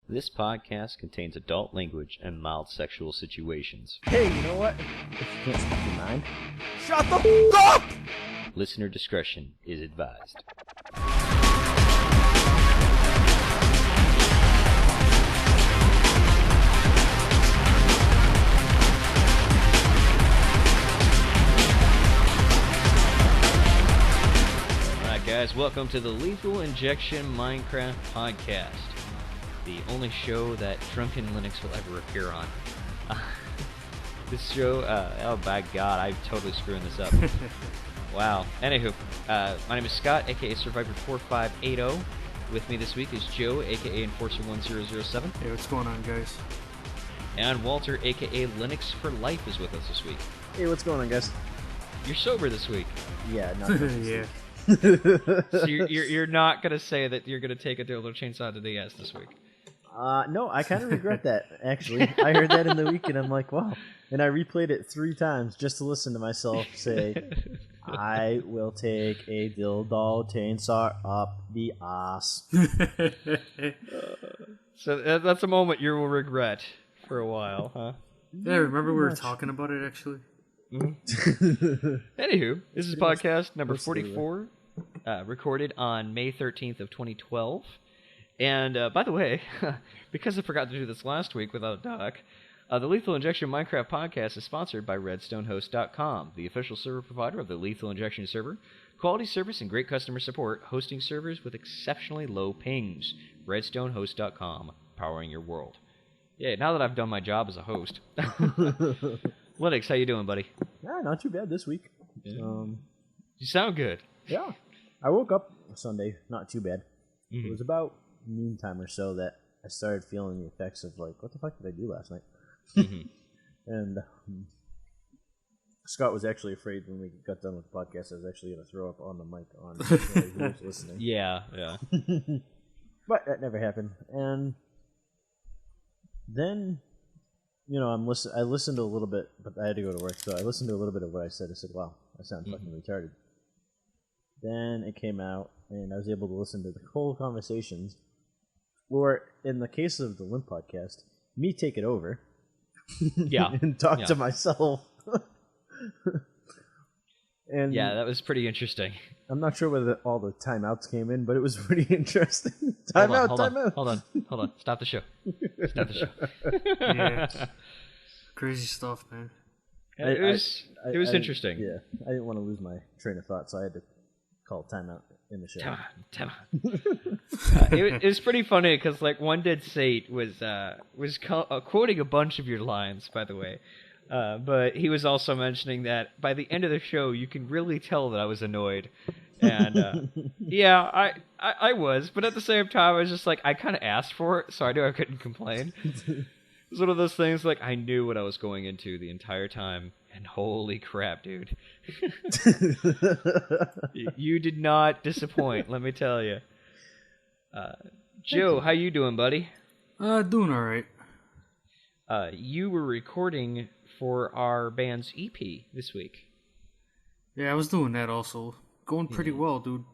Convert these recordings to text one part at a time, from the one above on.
This podcast contains adult language and mild sexual situations. Hey, you know what? If you can't speak your mind, shut the f*** up! Listener discretion is advised. Alright guys, welcome to the Lethal Injection Minecraft Podcast. The only show that Drunken Linux will ever appear on. This show, oh my god, I'm totally screwing this up. Wow. Anywho, my name is Scott, aka Survivor4580. With me this week is Joe, aka Enforcer1007. Hey, what's going on, guys? And Walter, aka Linux for Life, is with us this week. hey, what's going on, guys? You're sober this week. Yeah, not Yeah. So you're not going to say that you're going to take a dildo chainsaw to the ass this week. No, I kind of regret that, actually. I heard that in the week, and I'm like, wow. And I replayed it 3 times just to listen to myself say, I will take a dildo chainsaw up the ass. So that's a moment you will regret for a while, huh? Yeah, remember we were talking about it, actually? Mm-hmm. Anywho, this is podcast number 44, recorded on May 13th of 2012. And by the way, because I forgot to do this last week without Doc, the Lethal Injection Minecraft Podcast is sponsored by RedstoneHost.com, the official server provider of the Lethal Injection server. Quality service and great customer support, hosting servers with exceptionally low pings. RedstoneHost.com, powering your world. Yeah, now that I've done my job as a host. Linux, how you doing, buddy? Yeah, not too bad this week. Yeah. You sound good. Yeah. I woke up Sunday, not too bad. Mm-hmm. It was about noontime or so that I started feeling the effects of, like, what the fuck did I do last night? Mm-hmm. And Scott was actually afraid when we got done with the podcast I was actually going to throw up on the mic on who was listening. Yeah. But that never happened. And then, you know, I listened to a little bit, but I had to go to work, so I listened to a little bit of what I said. I said, wow, I sound fucking retarded. Then it came out, and I was able to listen to the whole conversations, or in the case of the LIMP podcast, me take it over. Yeah. And talk to myself. And yeah, that was pretty interesting. I'm not sure whether all the timeouts came in, but it was pretty interesting. Timeout. Hold on. Stop the show. Yeah. Crazy stuff, man. It was interesting. Yeah, I didn't want to lose my train of thought, so I had to call timeout in the show. Time on. It was pretty funny because, like, one dead Sate was quoting a bunch of your lines, by the way. But he was also mentioning that by the end of the show, you can really tell that I was annoyed. And, yeah, I was. But at the same time, I was just like, I kind of asked for it, so I knew I couldn't complain. It was one of those things, like, I knew what I was going into the entire time. And holy crap, dude. You did not disappoint, let me tell you. Joe, how you doing, buddy? Doing all right. You were recording for our band's EP this week. Yeah, I was doing that also. Going pretty well, dude.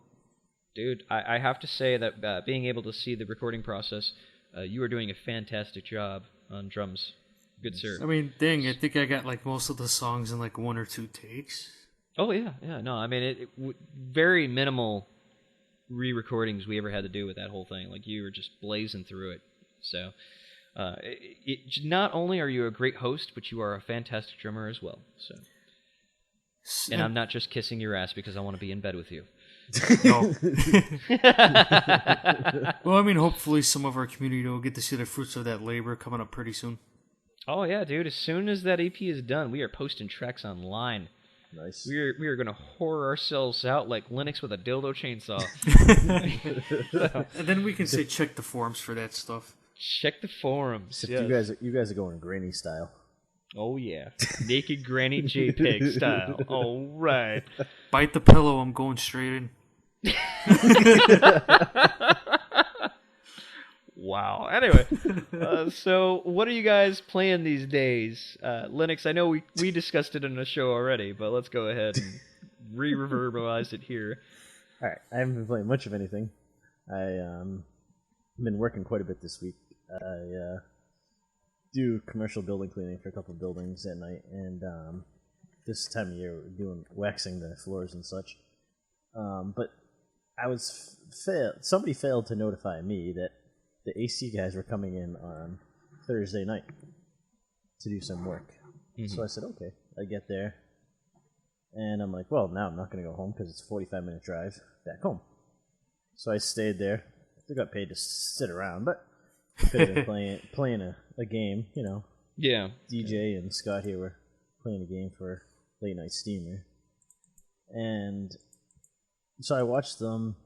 Dude, I have to say that being able to see the recording process, you are doing a fantastic job on drums. Good sir. I mean, dang, I think I got like most of the songs in like 1 or 2 takes. Oh, yeah. No, I mean, very minimal re-recordings we ever had to do with that whole thing. Like, you were just blazing through it. So, not only are you a great host, but you are a fantastic drummer as well. So, and I'm not just kissing your ass because I want to be in bed with you. No. Well, I mean, hopefully some of our community will get to see the fruits of that labor coming up pretty soon. Oh, yeah, dude. As soon as that EP is done, we are posting tracks online. Nice. We are going to whore ourselves out like Linux with a dildo chainsaw. And then we can say check the forums for that stuff. Check the forums. Yes. You guys are going granny style. Oh, yeah. Naked Granny JPEG style. All right. Bite the pillow, I'm going straight in. Wow. Anyway, so what are you guys playing these days? Linux, I know we discussed it in the show already, but let's go ahead and re-reverberize it here. All right. I haven't been playing much of anything. I've been working quite a bit this week. I do commercial building cleaning for a couple of buildings at night, and this time of year we're doing waxing the floors and such. But I was somebody failed to notify me that the AC guys were coming in on Thursday night to do some work. Mm-hmm. So I said, okay. I get there, and I'm like, well, now I'm not going to go home because it's a 45-minute drive back home. So I stayed there. I got paid to sit around, but I could have been playing a game, you know. Yeah. DJ and Scott here were playing a game for Late Night Steamer. And so I watched them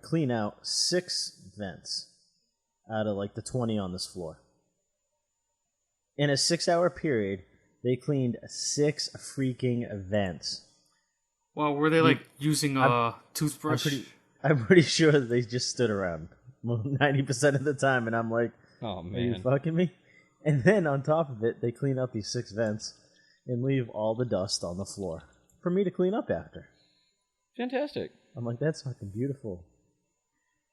clean out 6 vents out of like the 20 on this floor. In a 6-hour period, they cleaned 6 freaking vents. Well, were they like using a toothbrush? I'm pretty sure that they just stood around 90% of the time, and I'm like, oh man, are you fucking me? And then on top of it, they clean out these 6 vents and leave all the dust on the floor for me to clean up after. Fantastic. I'm like, that's fucking beautiful.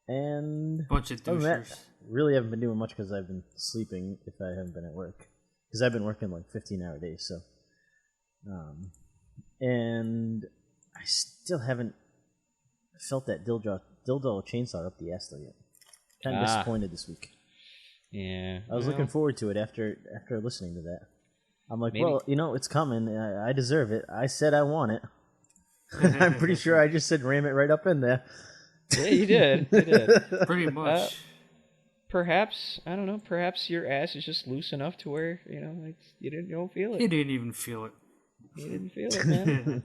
And bunch of douchers. Really haven't been doing much because I've been sleeping if I haven't been at work. Because I've been working like 15-hour days, so. And I still haven't felt that dildo chainsaw up the ass though yet. Kind of disappointed this week. Yeah. I was looking forward to it after listening to that. I'm like, well, you know, it's coming. I deserve it. I said I want it. I'm pretty sure I just said ram it right up in there. Yeah, you did. You did. Pretty much. Perhaps, I don't know, perhaps your ass is just loose enough to where, you know, you don't feel it. He didn't even feel it. You didn't feel it, man.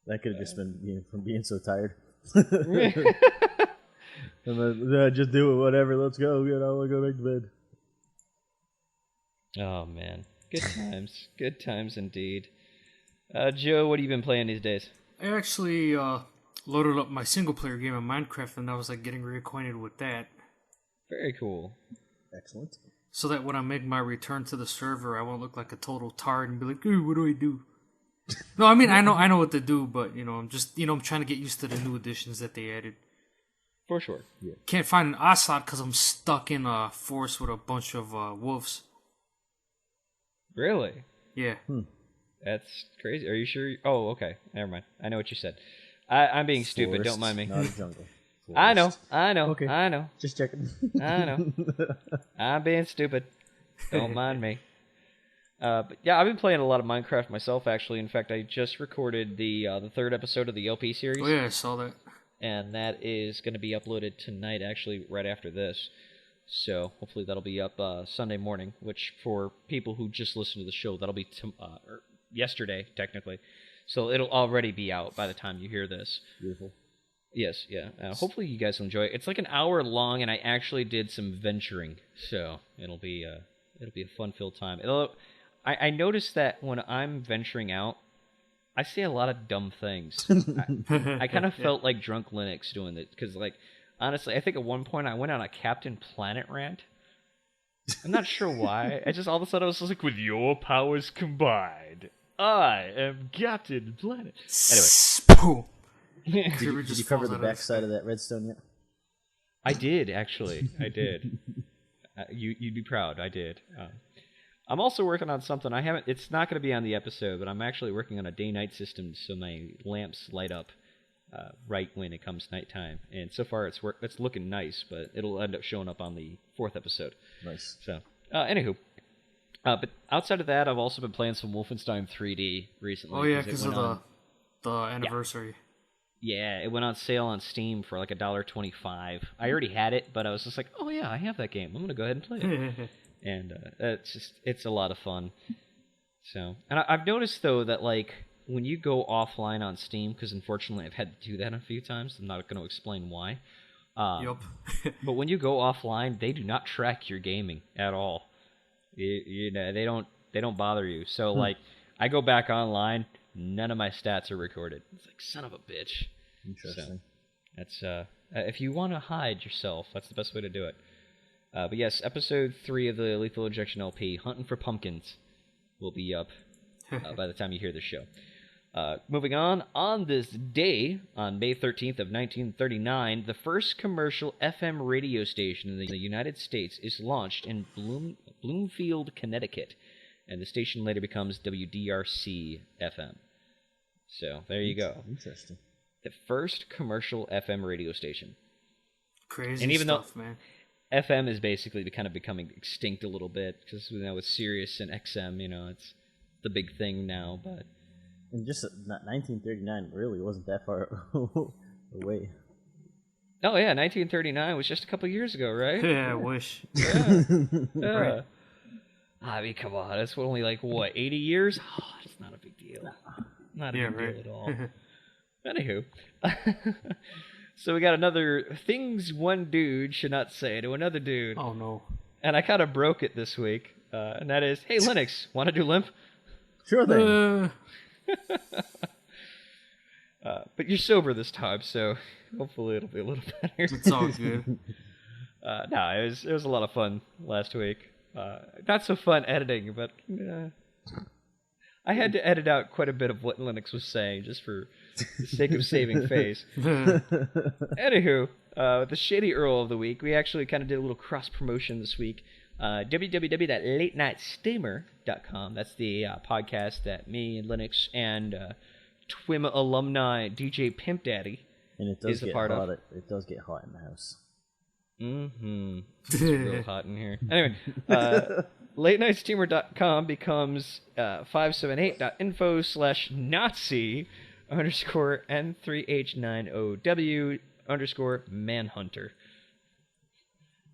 That could have just been from being so tired. I'm like, just do it, whatever, let's go. You know, I want to go back to bed. Oh, man. Good times. Good times indeed. Joe, what have you been playing these days? I actually loaded up my single-player game of Minecraft, and I was like getting reacquainted with that. Very cool. Excellent. So that when I make my return to the server, I won't look like a total tard and be like, "Ooh, what do I do?" No, I mean I know what to do, but you know, I'm just I'm trying to get used to the new additions that they added. For sure. Yeah. Can't find an ocelot because I'm stuck in a forest with a bunch of wolves. Really? Yeah. That's crazy. Are you sure? Oh, okay. Never mind. I know what you said. I'm being stupid. Don't mind me. Not a jungle. I know. Okay. I know. Just checking. I know. I'm being stupid. Don't mind me. But yeah, I've been playing a lot of Minecraft myself, actually. In fact, I just recorded the 3rd episode of the LP series. Oh yeah, I saw that. And that is going to be uploaded tonight, actually, right after this. So hopefully that'll be up Sunday morning, which for people who just listen to the show, that'll be yesterday, technically. So it'll already be out by the time you hear this. Beautiful. Yes, yeah. Hopefully you guys will enjoy it. It's like an hour long, and I actually did some venturing, so it'll be a fun-filled time. I noticed that when I'm venturing out, I say a lot of dumb things. I kind of felt like Drunk Linux doing it, because, like, honestly, I think at one point I went on a Captain Planet rant. I'm not sure why. I just all of a sudden I was just like, with your powers combined, I am Captain Planet. Anyway. Did you cover the backside of that redstone yet? I did, actually. I did. You'd be proud. I did. I'm also working on something. It's not going to be on the episode, but I'm actually working on a day-night system so my lamps light up right when it comes nighttime. And so far it's looking nice, but it'll end up showing up on the 4th episode. Nice. So, anywho. But outside of that, I've also been playing some Wolfenstein 3D recently. Oh yeah, because of the anniversary. Yeah, it went on sale on Steam for like $1.25. I already had it, but I was just like, oh yeah, I have that game. I'm gonna go ahead and play it. And it's a lot of fun. So, and I've noticed though that like when you go offline on Steam, because unfortunately I've had to do that a few times. I'm not going to explain why. Yup. But when you go offline, they do not track your gaming at all. You know, they don't bother you. So like, I go back online. None of my stats are recorded. It's like, son of a bitch. Interesting. So, that's if you want to hide yourself, that's the best way to do it. But yes, episode 3 of the Lethal Injection LP, Hunting for Pumpkins, will be up by the time you hear this show. Moving on this day, on May 13th of 1939, the first commercial FM radio station in the United States is launched in Bloomfield, Connecticut, and the station later becomes WDRC FM. So there you go. Interesting. The first commercial FM radio station. Crazy and even stuff, though man. FM is basically kind of becoming extinct a little bit, because with Sirius and XM, it's the big thing now, but... And just 1939 really wasn't that far away. Oh yeah, 1939 was just a couple years ago, right? Yeah, I wish. Yeah. Right. I mean, come on, it's only 80 years? Oh, it's not a big deal. Not a big deal at all. Anywho. So we got another things one dude should not say to another dude. Oh no. And I kind of broke it this week, and that is, hey Linux, want to do LIMP? Sure thing. But you're sober this time, so hopefully it'll be a little better. It's all good. No, it was a lot of fun last week. Not so fun editing, but I had to edit out quite a bit of what Linux was saying just for the sake of saving face. Anywho, the Shady Earl of the Week, we actually kind of did a little cross-promotion this week. www.latenightsteamer.com. That's the podcast that me and Linux and TWIM alumni DJ Pimp Daddy And it does is a get part hot. of. It does get hot in the house. Mm-hmm. It's real hot in here. Anyway, latenightsteamer.com becomes 578.info/Nazi_N3H9OW_Manhunter.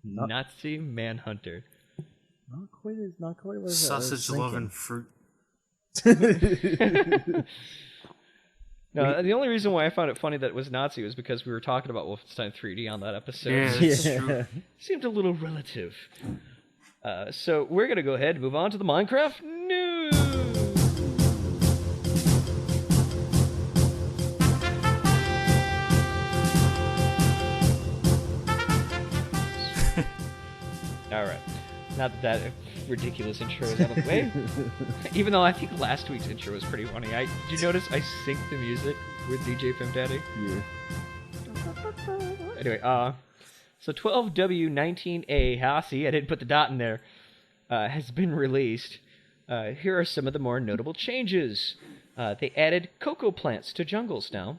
Nazi Manhunter. Not quite as Sausage loving fruit. No, the only reason why I found it funny that it was Nazi was because we were talking about Wolfenstein 3D on that episode. Yeah, that's true. Seemed a little relative. So we're going to go ahead and move on to the Minecraft news. All right. Not that ridiculous intro is out of the way. Even though I think last week's intro was pretty funny. Did you notice I synced the music with DJ Pimp Daddy? Yeah. Anyway, so 12W19A, see, I didn't put the dot in there, has been released. Here are some of the more notable changes. They added cocoa plants to jungles now,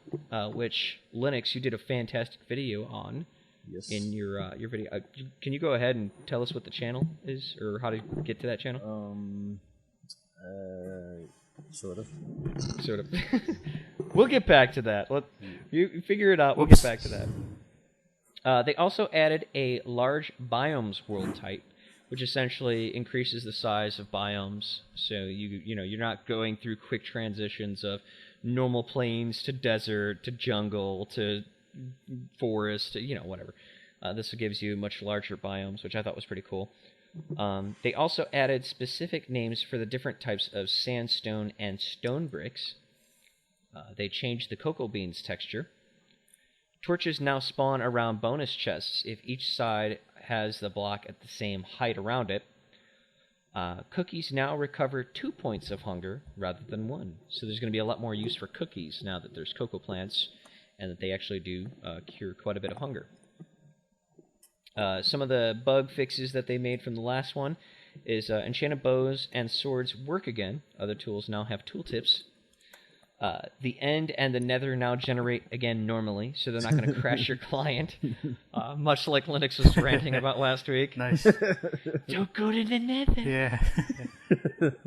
which, Linux, you did a fantastic video on. Yes. In your video. Can you go ahead and tell us what the channel is, or how to get to that channel? Sort of. Sort of. We'll get back to that. You figure it out. We'll Whoops. get back to that. They also added a large biomes world type, which essentially increases the size of biomes. So you're not going through quick transitions of normal plains to desert to jungle to forest, whatever. This gives you much larger biomes, which I thought was pretty cool. They also added specific names for the different types of sandstone and stone bricks. They changed the cocoa beans texture. Torches now spawn around bonus chests if each side has the block at the same height around it. Cookies now recover 2 points of hunger rather than 1. So there's going to be a lot more use for cookies now that there's cocoa plants, and that they actually do cure quite a bit of hunger. Some of the bug fixes that they made from the last one is enchanted bows and swords work again. Other tools now have tooltips. The end and the nether now generate again normally, so they're not going to crash your client, much like Linux was ranting about last week. Nice. Don't go to the nether. Yeah.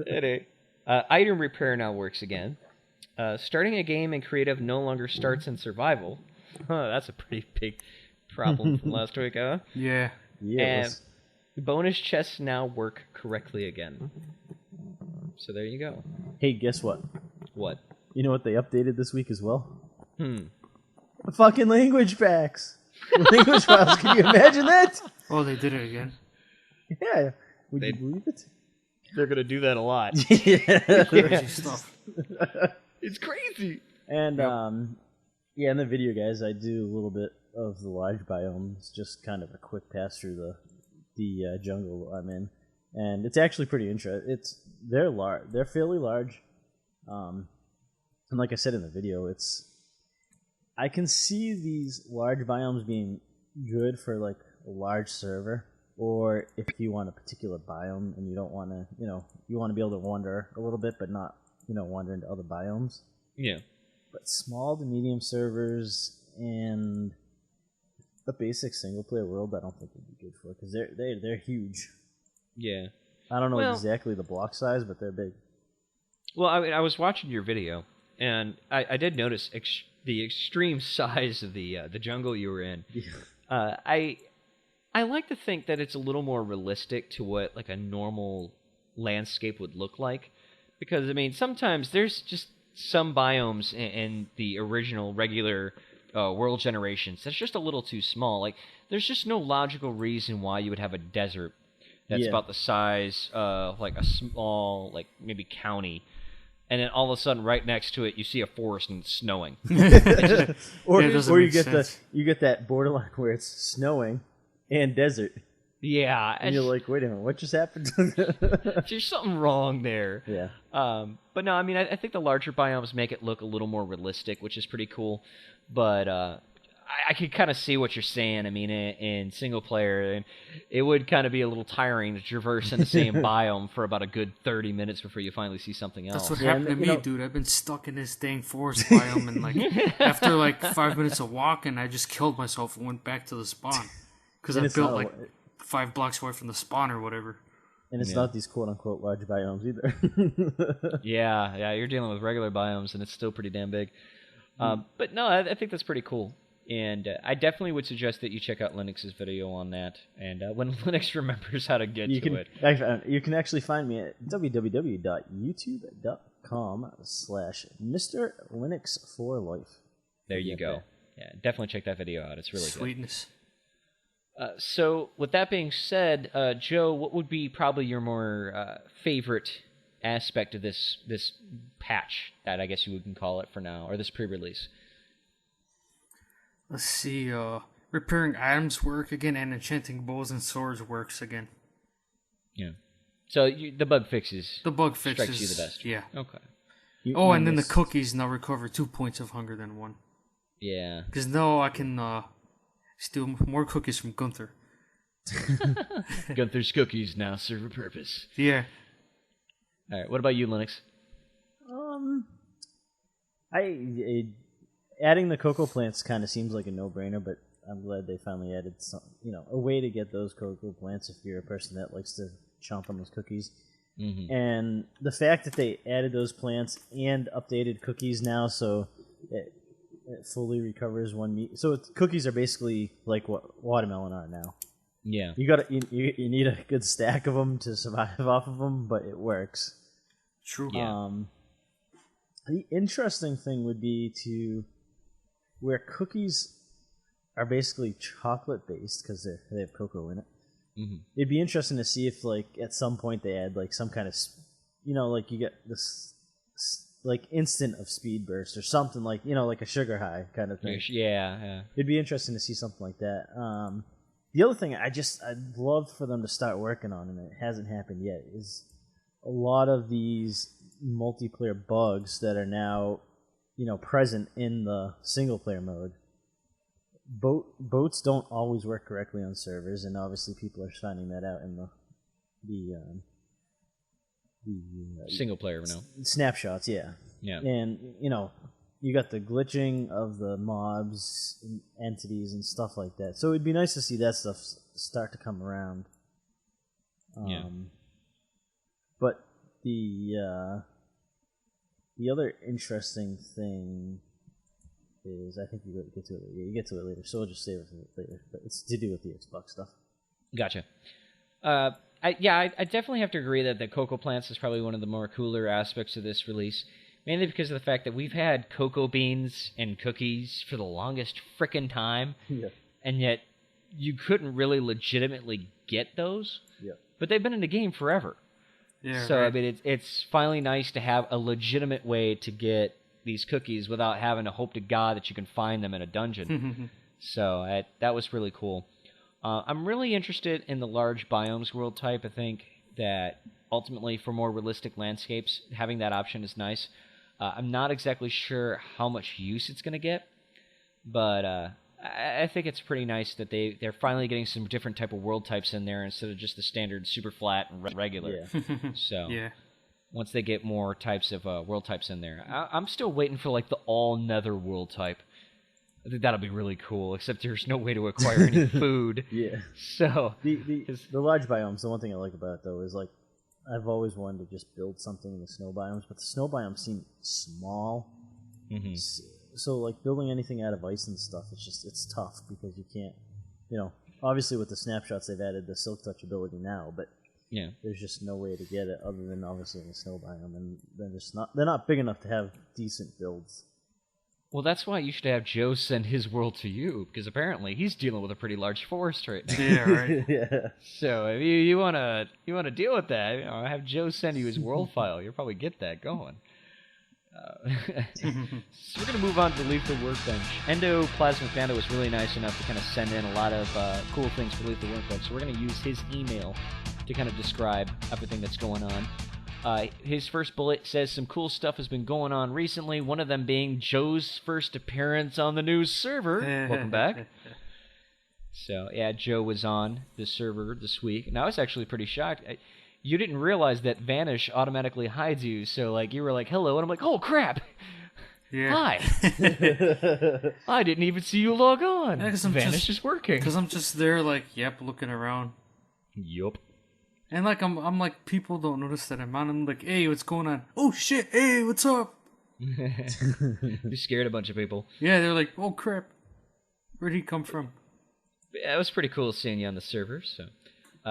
Anyway, item repair now works again. Starting a game in creative no longer starts in survival. That's a pretty big problem from last week, huh? Yeah. And bonus chests now work correctly again. So there you go. Hey, guess what? What? You know what they updated this week as well? The fucking language packs. Language files. Can you imagine that? Oh, they did it again. Yeah. Would you believe it? They're going to do that a lot. Crazy stuff. It's crazy. And in the video, guys, I do a little bit of the large biomes, just kind of a quick pass through the jungle I'm in, and it's actually pretty interesting. They're large. They're fairly large. And like I said in the video, I can see these large biomes being good for like a large server, or if you want a particular biome and you don't want to, you want to be able to wander a little bit, but not, wander into other biomes. Yeah. But small to medium servers and a basic single player world, I don't think would be good for, because they're huge. Yeah. I don't know exactly the block size, but they're big. Well, I was watching your video, and I did notice the extreme size of the jungle you were in. Yeah. I like to think that it's a little more realistic to what like a normal landscape would look like, because I mean sometimes there's just some biomes in the original regular world generations that's just a little too small. Like there's just no logical reason why you would have a desert that's about the size of like a small like maybe county. And then all of a sudden, right next to it, you see a forest and it's snowing. Or you get that borderline where it's snowing and desert. Yeah, and you're like, wait a minute, what just happened? There's something wrong there. Yeah. But no, I mean, I think the larger biomes make it look a little more realistic, which is pretty cool. But I could kind of see what you're saying. I mean, in single player, and it would kind of be a little tiring to traverse in the same biome for about a good 30 minutes before you finally see something else. That's what happened to me, dude. I've been stuck in this dang forest biome, and like after like 5 minutes of walking, I just killed myself and went back to the spawn because I built like 5 blocks away from the spawn or whatever. And it's not these quote-unquote large biomes either. Yeah, you're dealing with regular biomes, and it's still pretty damn big. But no, I think that's pretty cool. And I definitely would suggest that you check out Linux's video on that. And when Linux remembers how to get to it. You can actually find me at www.youtube.com/MrLinux4Life. There you go. Yeah, definitely check that video out. It's really Sweetness. good. So with that being said, Joe, what would be probably your more favorite aspect of this patch, that I guess you can call it for now, or this pre-release? Let's see, repairing items work again, and enchanting bows and swords works again. Yeah. So the bug fixes. The bug fixes strikes you the best. Yeah. Okay. And then the cookies now recover 2 points of hunger than 1. Yeah. Because now I can steal more cookies from Gunther. Gunther's cookies now serve a purpose. Yeah. All right. What about you, Linux? Adding the cocoa plants kind of seems like a no-brainer, but I'm glad they finally added some, a way to get those cocoa plants if you're a person that likes to chomp on those cookies. Mm-hmm. And the fact that they added those plants and updated cookies now, so it fully recovers 1 meat. So cookies are basically like what watermelon are now. Yeah. You need a good stack of them to survive off of them, but it works. True. Yeah. The interesting thing would be where cookies are basically chocolate based because they have cocoa in it. Mm-hmm. It'd be interesting to see if like at some point they add like some kind of like you get this like instant of speed burst or something like like a sugar high kind of thing. Yeah. It'd be interesting to see something like that. The other thing I'd love for them to start working on, and it hasn't happened yet, is a lot of these multiplayer bugs that are now present in the single player mode. Boats don't always work correctly on servers, and obviously people are finding that out in the single player now. Snapshots, yeah. And you got the glitching of the mobs and entities and stuff like that. So it'd be nice to see that stuff start to come around. But the other interesting thing is, I think you get to it. Yeah, you get to it later, so we'll just save it for later. But it's to do with the Xbox stuff. Gotcha. I definitely have to agree that the cocoa plants is probably one of the more cooler aspects of this release, mainly because of the fact that we've had cocoa beans and cookies for the longest frickin' time, and yet you couldn't really legitimately get those. Yeah. But they've been in the game forever. Yeah. So right. I mean, it's finally nice to have a legitimate way to get these cookies without having to hope to God that you can find them in a dungeon. So that was really cool. I'm really interested in the large biomes world type. I think that ultimately for more realistic landscapes, having that option is nice. I'm not exactly sure how much use it's going to get, but I think it's pretty nice that they're finally getting some different type of world types in there instead of just the standard super flat and regular. Yeah. So Yeah. once they get more types of world types in there, I'm still waiting for like the all nether world type. I think that'll be really cool, except there's no way to acquire any food. Yeah. So The large biomes, the one thing I like about it, though, is like I've always wanted to just build something in the snow biomes, but the snow biomes seem small. Mm-hmm. So like building anything out of ice and stuff, it's tough because you can't, obviously with the snapshots they've added the silk touch ability now, but yeah, there's just no way to get it other than obviously in the snow biome, and they're not big enough to have decent builds. Well, that's why you should have Joe send his world to you, because apparently he's dealing with a pretty large forest right now. Yeah, right. Yeah. So if you wanna deal with that, have Joe send you his world file. You'll probably get that going. So we're gonna move on to Lethal Workbench. Endo Plasma Panda was really nice enough to kind of send in a lot of cool things for Lethal Workbench. So we're gonna use his email to kind of describe everything that's going on. His first bullet says some cool stuff has been going on recently, one of them being Joe's first appearance on the new server. Welcome back. So, yeah, Joe was on the server this week, and I was actually pretty shocked. You didn't realize that Vanish automatically hides you, so, like, you were like, hello, and I'm like, oh, crap! Yeah. Hi! I didn't even see you log on. Yeah, Vanish is working. Because I'm just there, like, looking around. Yup. And like I'm like, people don't notice that I'm on. I'm like, hey, what's going on? Oh shit, hey, what's up? You scared a bunch of people. Yeah, they're like, oh crap, where'd he come from? Yeah, it was pretty cool seeing you on the server. So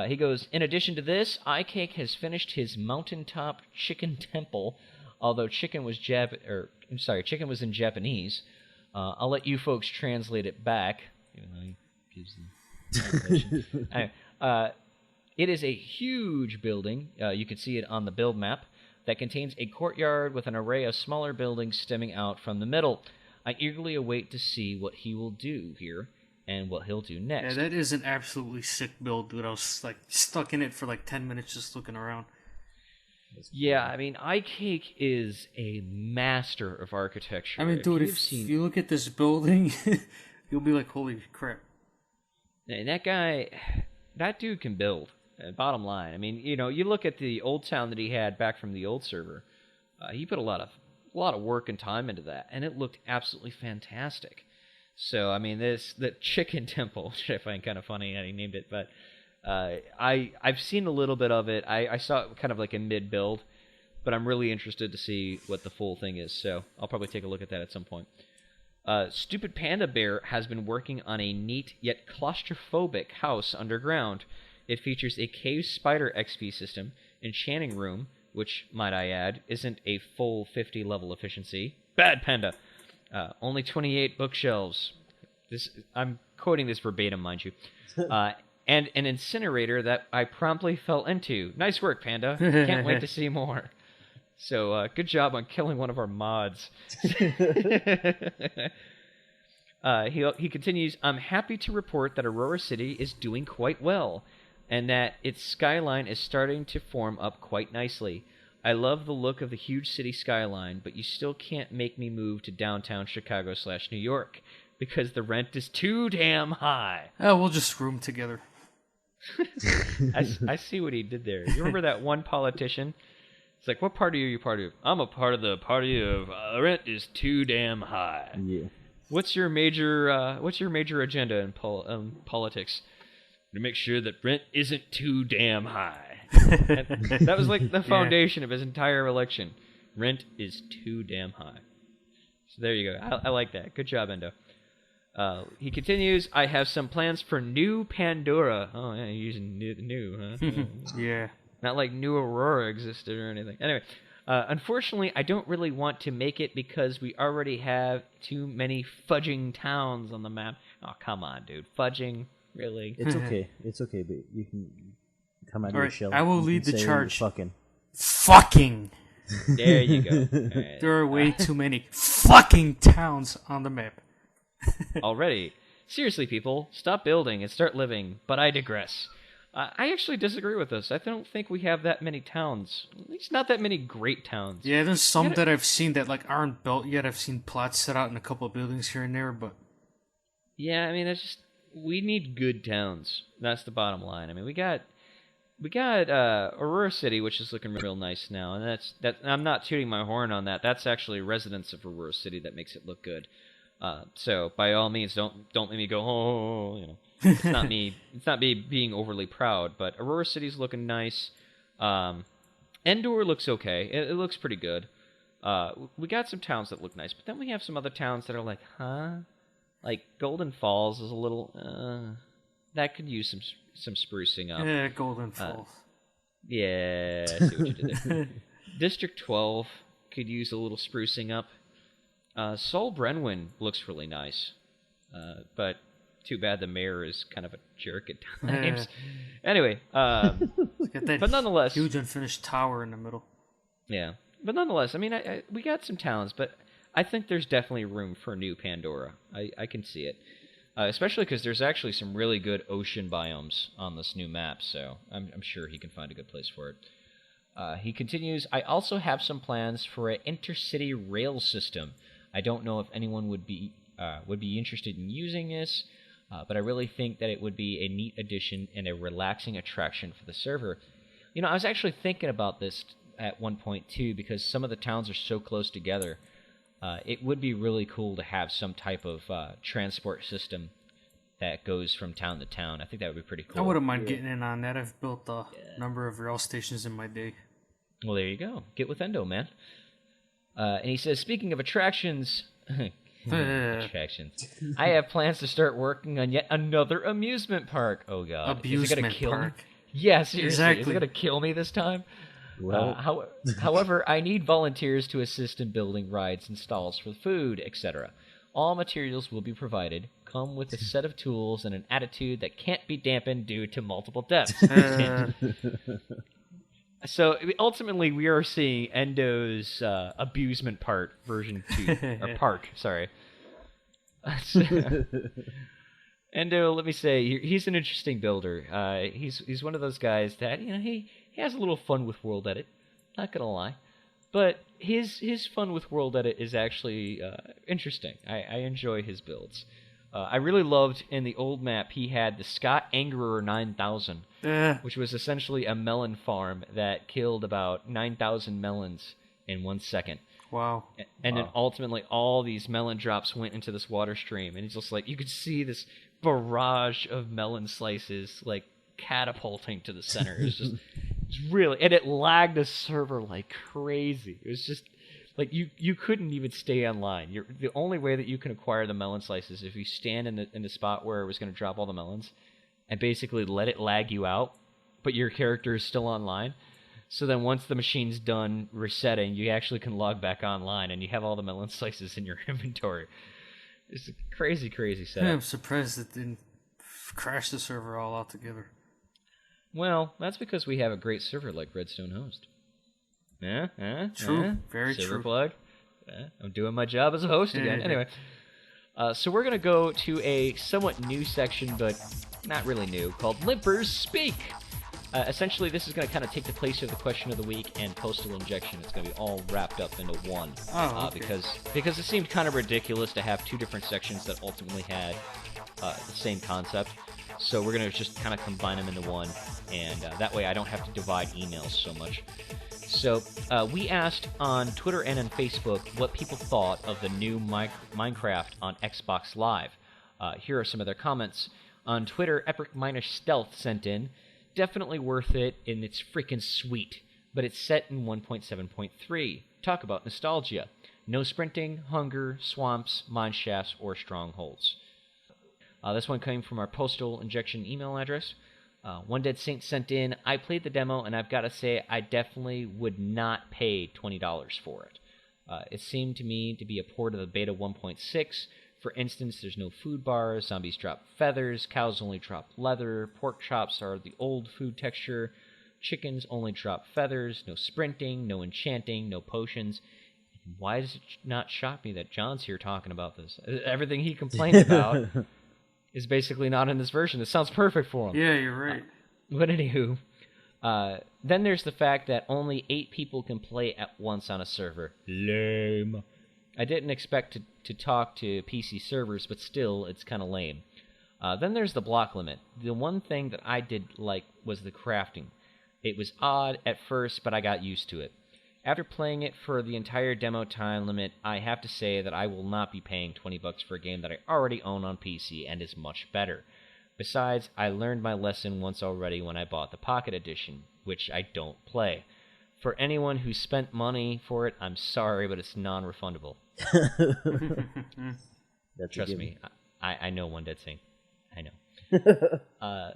he goes, in addition to this, iCake has finished his mountaintop chicken temple. Although chicken was chicken was in Japanese. I'll let you folks translate it back. Even though he gives the translation. Anyway, it is a huge building, you can see it on the build map, that contains a courtyard with an array of smaller buildings stemming out from the middle. I eagerly await to see what he will do here, and what he'll do next. Yeah, that is an absolutely sick build, dude. I was like stuck in it for like 10 minutes just looking around. Yeah, I mean, iCake is a master of architecture. I mean, dude, if you look at this building, you'll be like, holy crap. And that dude can build. Bottom line, I mean, you look at the old town that he had back from the old server. He put a lot of work and time into that, and it looked absolutely fantastic. So, I mean, the chicken temple, which I find kind of funny how he named it, but I've seen a little bit of it. I saw it kind of like a mid build, but I'm really interested to see what the full thing is. So I'll probably take a look at that at some point. Stupid Panda Bear has been working on a neat yet claustrophobic house underground. It features a cave spider XP system, enchanting room, which, might I add, isn't a full 50 level efficiency. Bad Panda! Only 28 bookshelves. I'm quoting this verbatim, mind you. And an incinerator that I promptly fell into. Nice work, Panda. Can't wait to see more. So, good job on killing one of our mods. He continues, I'm happy to report that Aurora City is doing quite well, and that its skyline is starting to form up quite nicely. I love the look of the huge city skyline, but you still can't make me move to downtown Chicago/New York, because the rent is too damn high. Oh, we'll just room together. I see what he did there. You remember that one politician? It's like, what party are you part of? I'm a part of the party of rent is too damn high. Yeah. What's your major agenda in politics? To make sure that rent isn't too damn high. That was like the foundation of his entire election. Rent is too damn high. So there you go. I like that. Good job, Endo. He continues, I have some plans for New Pandora. Oh, yeah, you're using new, huh? Yeah. Not like New Aurora existed or anything. Anyway, unfortunately, I don't really want to make it because we already have too many fudging towns on the map. Oh, come on, dude. Fudging? Really? It's okay. It's okay, but you can come out of your shell. I will lead the charge. Fucking. There you go. Right. There are way too many fucking towns on the map. Already. Seriously, people, stop building and start living, but I digress. I actually disagree with this. I don't think we have that many towns. At least not that many great towns. Yeah, there's some that I've seen that like aren't built yet. I've seen plots set out in a couple of buildings here and there, but yeah, I mean, it's just we need good towns. That's the bottom line. I mean, we got Aurora City, which is looking real nice now, and that. I'm not tooting my horn on that. That's actually residents of Aurora City that makes it look good. So by all means, don't make me go, oh, you know. It's not me. It's not me being overly proud, but Aurora City's looking nice. Endor looks okay. It looks pretty good. We got some towns that look nice, but then we have some other towns that are like, huh? Like Golden Falls is a little. That could use some sprucing up. yeah, Golden Falls. Yeah, I see what you did there. District 12 could use a little sprucing up. Sol Brenwyn looks really nice, but too bad the mayor is kind of a jerk at times. Anyway, Got that but nonetheless, huge unfinished tower in the middle. yeah. But nonetheless, I mean, we got some towns, but I think there's definitely room for new Pandora. I can see it, especially because there's actually some really good ocean biomes on this new map, so I'm sure he can find a good place for it. He continues, I also have some plans for an intercity rail system. I don't know if anyone would be interested in using this, but I really think that it would be a neat addition and a relaxing attraction for the server. You know, I was actually thinking about this at one point too, because some of the towns are so close together. It would be really cool to have some type of transport system that goes from town to town. I think that would be pretty cool. I wouldn't mind getting in on that. I've built a number of rail stations in my day. Well, there you go. Get with Endo, man. And he says, speaking of attractions... attractions. I have plans to start working on yet another amusement park. Oh, God. Is it gonna kill park. me? Yeah, seriously. Exactly. Is it going to kill me this time? Well, However, I need volunteers to assist in building rides and stalls for food, etc. All materials will be provided. Come with a set of tools and an attitude that can't be dampened due to multiple deaths. So ultimately, we are seeing Endo's abusement part version 2 or park. Sorry. Endo, let me say, he's an interesting builder. He's one of those guys that he has a little fun with World Edit. Not gonna lie, but his fun with World Edit is actually interesting. I enjoy his builds. I really loved in the old map he had the Scott Angerer 9000, which was essentially a melon farm that killed about 9,000 melons in 1 second. Wow. And then ultimately all these melon drops went into this water stream, and it's just like you could see this barrage of melon slices like catapulting to the center. It's really, and it lagged the server like crazy. It was just like you couldn't even stay online. The only way that you can acquire the melon slices is if you stand in the spot where it was going to drop all the melons, and basically let it lag you out, but your character is still online. So then once the machine's done resetting, you actually can log back online, and you have all the melon slices in your inventory. It's a crazy, crazy setup. Yeah, I'm surprised it didn't crash the server all altogether. Well, that's because we have a great server like Redstone Host. True. Very server true. plug. I'm doing my job as a host again. Anyway, so we're going to go to a somewhat new section, but not really new, called LIMPers Speak. Essentially, this is going to kind of take the place of the question of the week and postal injection. It's going to be all wrapped up into one. Okay. Because it seemed kind of ridiculous to have two different sections that ultimately had the same concept. So we're going to just kind of combine them into one, and that way I don't have to divide emails so much. So we asked on Twitter and on Facebook what people thought of the new Minecraft on Xbox Live. Here are some of their comments. On Twitter, Epic Miner Stealth sent in, definitely worth it, and it's freaking sweet, but it's set in 1.7.3. Talk about nostalgia. No sprinting, hunger, swamps, mine shafts, or strongholds. This one came from our postal injection email address. One Dead Saint sent in, I played the demo, and I've got to say I definitely would not pay $20 for it. It seemed to me to be a port of the beta 1.6. For instance, there's no food bars, zombies drop feathers, cows only drop leather, pork chops are the old food texture, chickens only drop feathers, no sprinting, no enchanting, no potions. Why does it not shock me that John's here talking about this? Everything he complained about is basically not in this version. It sounds perfect for him. Yeah, you're right. But anywho, then there's the fact that only 8 people can play at once on a server. Lame. I didn't expect to talk to PC servers, but still, it's kind of lame. Then there's the block limit. The one thing that I did like was the crafting. It was odd at first, but I got used to it. After playing it for the entire demo time limit, I have to say that I will not be paying $20 for a game that I already own on PC and is much better. Besides, I learned my lesson once already when I bought the Pocket Edition, which I don't play. For anyone who spent money for it, I'm sorry, but it's non-refundable. Trust me, I know One Dead Thing. I know.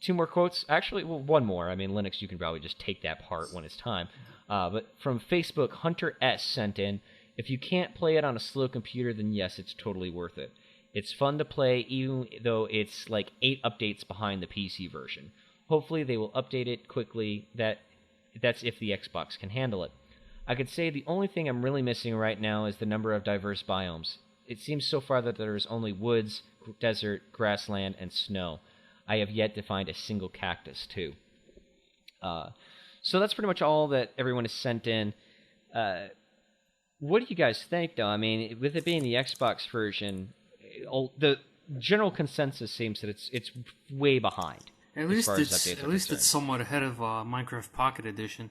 2 more quotes. Actually, well, 1 more. I mean, Linux, you can probably just take that part when it's time. But from Facebook, Hunter S. sent in, if you can't play it on a slow computer, then yes, it's totally worth it. It's fun to play, even though it's like 8 updates behind the PC version. Hopefully they will update it quickly. That's if the Xbox can handle it. I could say the only thing I'm really missing right now is the number of diverse biomes. It seems so far that there is only woods, desert, grassland, and snow. I have yet to find a single cactus, too. So that's pretty much all that everyone has sent in. What do you guys think, though? I mean, with it being the Xbox version, the general consensus seems that it's way behind. At least it's somewhat ahead of Minecraft Pocket Edition.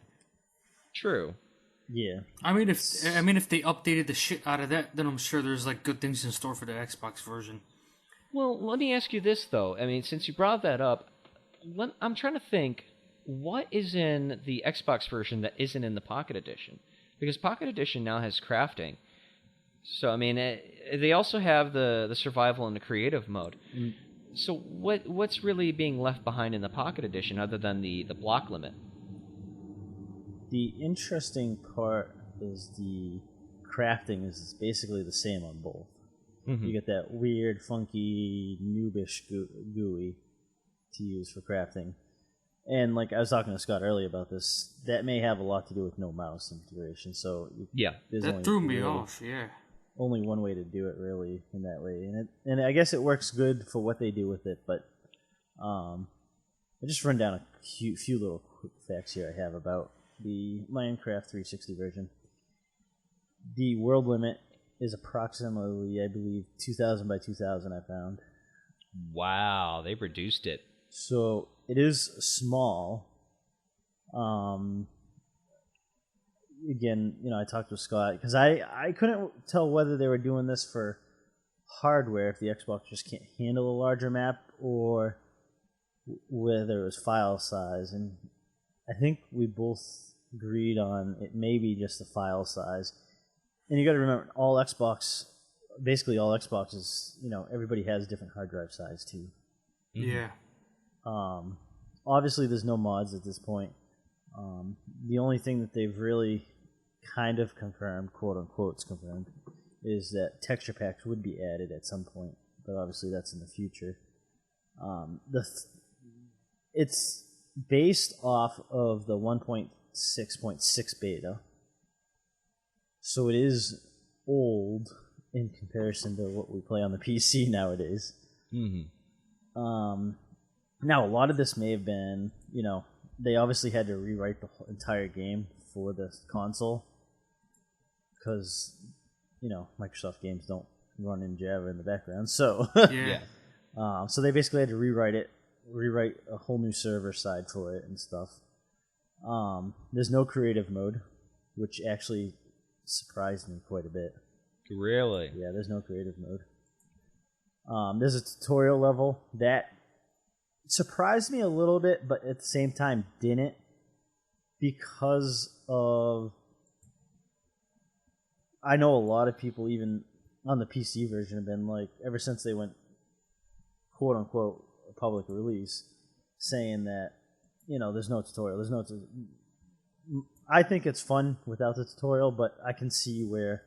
True. Yeah. I mean, if they updated the shit out of that, then I'm sure there's like good things in store for the Xbox version. Well, let me ask you this, though. I mean, since you brought that up, I'm trying to think, what is in the Xbox version that isn't in the Pocket Edition? Because Pocket Edition now has crafting. So, I mean, they also have the survival and the creative mode. Mm. So what's really being left behind in the Pocket Edition other than the block limit? The interesting part is the crafting is basically the same on both. Mm-hmm. You get that weird, funky, noobish GUI to use for crafting. And like I was talking to Scott earlier about this, that may have a lot to do with no mouse configuration. So that threw me off. Yeah, only one way to do it really in that way, and I guess it works good for what they do with it. But I just run down a few little quick facts here I have about the Minecraft 360 version. The world limit is approximately, I believe, 2,000 by 2,000. I found. Wow, they've reduced it. So it is small. Again, I talked to Scott because I couldn't tell whether they were doing this for hardware, if the Xbox just can't handle a larger map, or whether it was file size. And I think we both agreed on it may be just the file size. And you got to remember, basically all Xboxes, everybody has a different hard drive size too. Yeah. Obviously, there's no mods at this point. The only thing that they've really kind of confirmed, quote unquote, confirmed, is that texture packs would be added at some point, but obviously that's in the future. It's based off of the 1.6.6 beta, so it is old in comparison to what we play on the PC nowadays. Mm-hmm. Now, a lot of this may have been, they obviously had to rewrite the entire game for the console because, Microsoft games don't run in Java in the background. So, so they basically had to rewrite a whole new server side for it and stuff. There's no creative mode, which actually surprised me quite a bit. Really? Yeah, there's no creative mode. There's a tutorial level that surprised me a little bit, but at the same time didn't, because of, I know a lot of people even on the PC version have been like, ever since they went quote unquote public release, saying that there's no tutorial, I think it's fun without the tutorial, but I can see where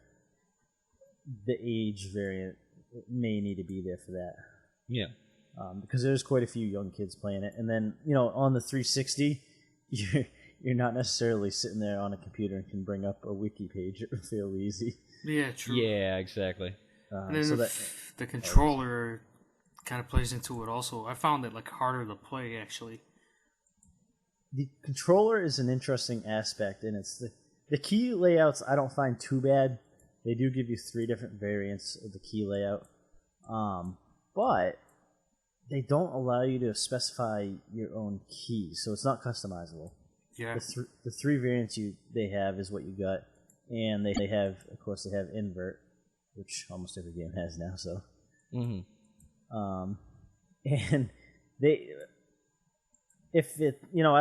the age variant may need to be there for that. Yeah. Because there's quite a few young kids playing it, and then on the 360, you're not necessarily sitting there on a computer and can bring up a wiki page fairly easy. Yeah, true. Yeah, exactly. And then the controller kind of plays into it also. I found it harder to play actually. the controller is an interesting aspect, and it's the key layouts I don't find too bad. They do give you 3 different variants of the key layout, but they don't allow you to specify your own keys, so it's not customizable. Yeah. The 3 variants they have is what you got, and they have, of course, they have invert, which almost every game has now. So, and I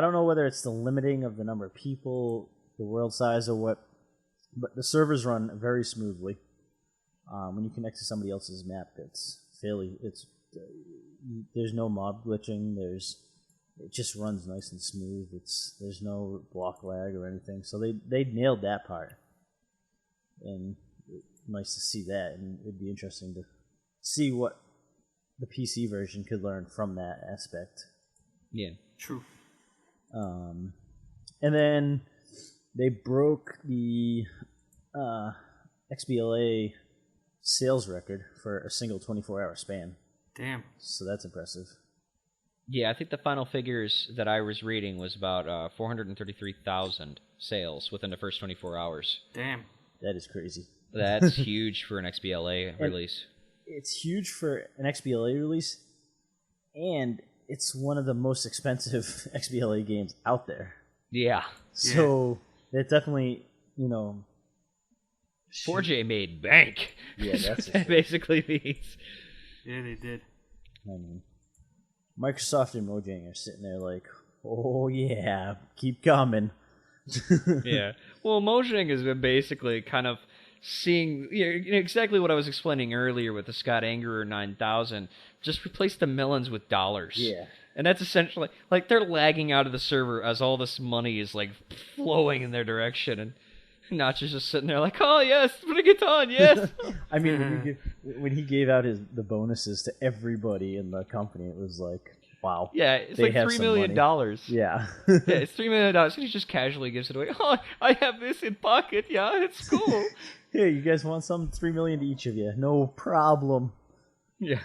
don't know whether it's the limiting of the number of people, the world size, or what, but the servers run very smoothly. When you connect to somebody else's map, there's no mob glitching. It just runs nice and smooth. There's no block lag or anything. So they nailed that part, and nice to see that. And it'd be interesting to see what the PC version could learn from that aspect. Yeah, true. And then they broke the XBLA sales record for a single 24-hour span. Damn. So that's impressive. Yeah, I think the final figures that I was reading was about 433,000 sales within the first 24 hours. Damn. That is crazy. That's huge for an XBLA release. It's huge for an XBLA release, and it's one of the most expensive XBLA games out there. Yeah. So it definitely, 4J made bank. Yeah, that's that basically means. Yeah, they did. I mean, Microsoft and Mojang are sitting there like, oh yeah, keep coming. Yeah. Well, Mojang has been basically kind of seeing exactly what I was explaining earlier with the Scott Angerer 9000. Just replace the melons with dollars. Yeah. And that's essentially, like, they're lagging out of the server as all this money is, like, flowing in their direction. And Notch is just sitting there like, oh, yes, bring it on, yes. I mean, when he gave out the bonuses to everybody in the company, it was like, wow. Yeah, it's like $3 million. Yeah. Yeah, it's $3 million. And he just casually gives it away. Oh, I have this in pocket. Yeah, it's cool. Hey, you guys want some? $3 million to each of you. No problem. Yeah.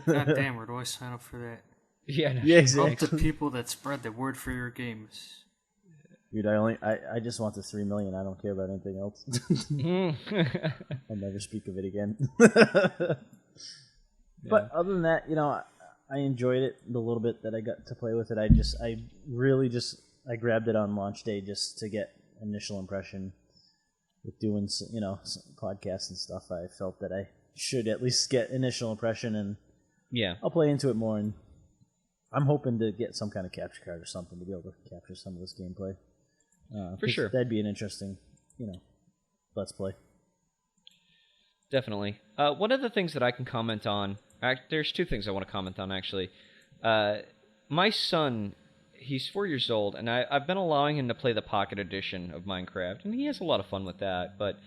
God damn, where do I sign up for that? Yeah, no, yeah, exactly. Help the people that spread the word for your games. Dude, I just want the $3 million. I don't care about anything else. I'll never speak of it again. But other than that, I enjoyed it the little bit that I got to play with it. I grabbed it on launch day just to get initial impression. With doing some podcasts and stuff, I felt that I should at least get initial impression, and I'll play into it more. And I'm hoping to get some kind of capture card or something to be able to capture some of this gameplay. For sure, that'd be an interesting, let's play. Definitely. One of the things that I can comment on, there's 2 things I want to comment on actually. My son, he's 4 years old, and I've been allowing him to play the Pocket Edition of Minecraft, and he has a lot of fun with that, but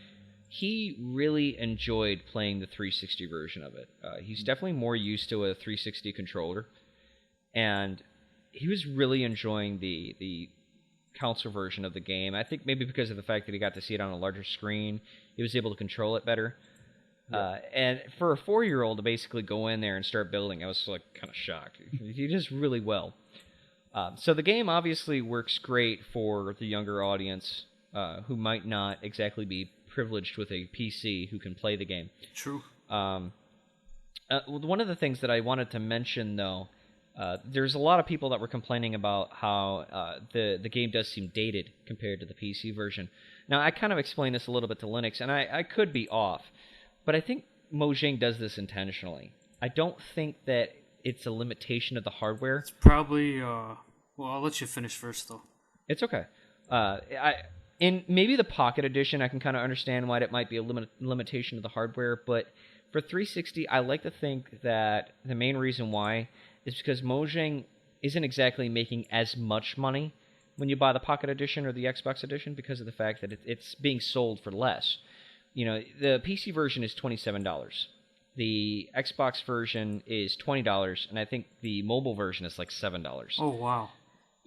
he really enjoyed playing the 360 version of it. He's definitely more used to a 360 controller, and he was really enjoying the console version of the game. I think maybe because of the fact that he got to see it on a larger screen, he was able to control it better. Yeah. And for a 4-year-old to basically go in there and start building, I was like kind of shocked. He does really well. So the game obviously works great for the younger audience who might not exactly be privileged with a PC who can play the game. True. One of the things that I wanted to mention, though, there's a lot of people that were complaining about how the game does seem dated compared to the PC version. Now, I kind of explained this a little bit to Linux, and I could be off, but I think Mojang does this intentionally. I don't think that it's a limitation of the hardware. It's probably, well, I'll let you finish first, though. It's okay. In maybe the Pocket Edition, I can kind of understand why it might be a limitation of the hardware, but for 360, I like to think that the main reason why is because Mojang isn't exactly making as much money when you buy the Pocket Edition or the Xbox Edition because of the fact that it's being sold for less. The PC version is $27. The Xbox version is $20, and I think the mobile version is like $7. Oh, wow.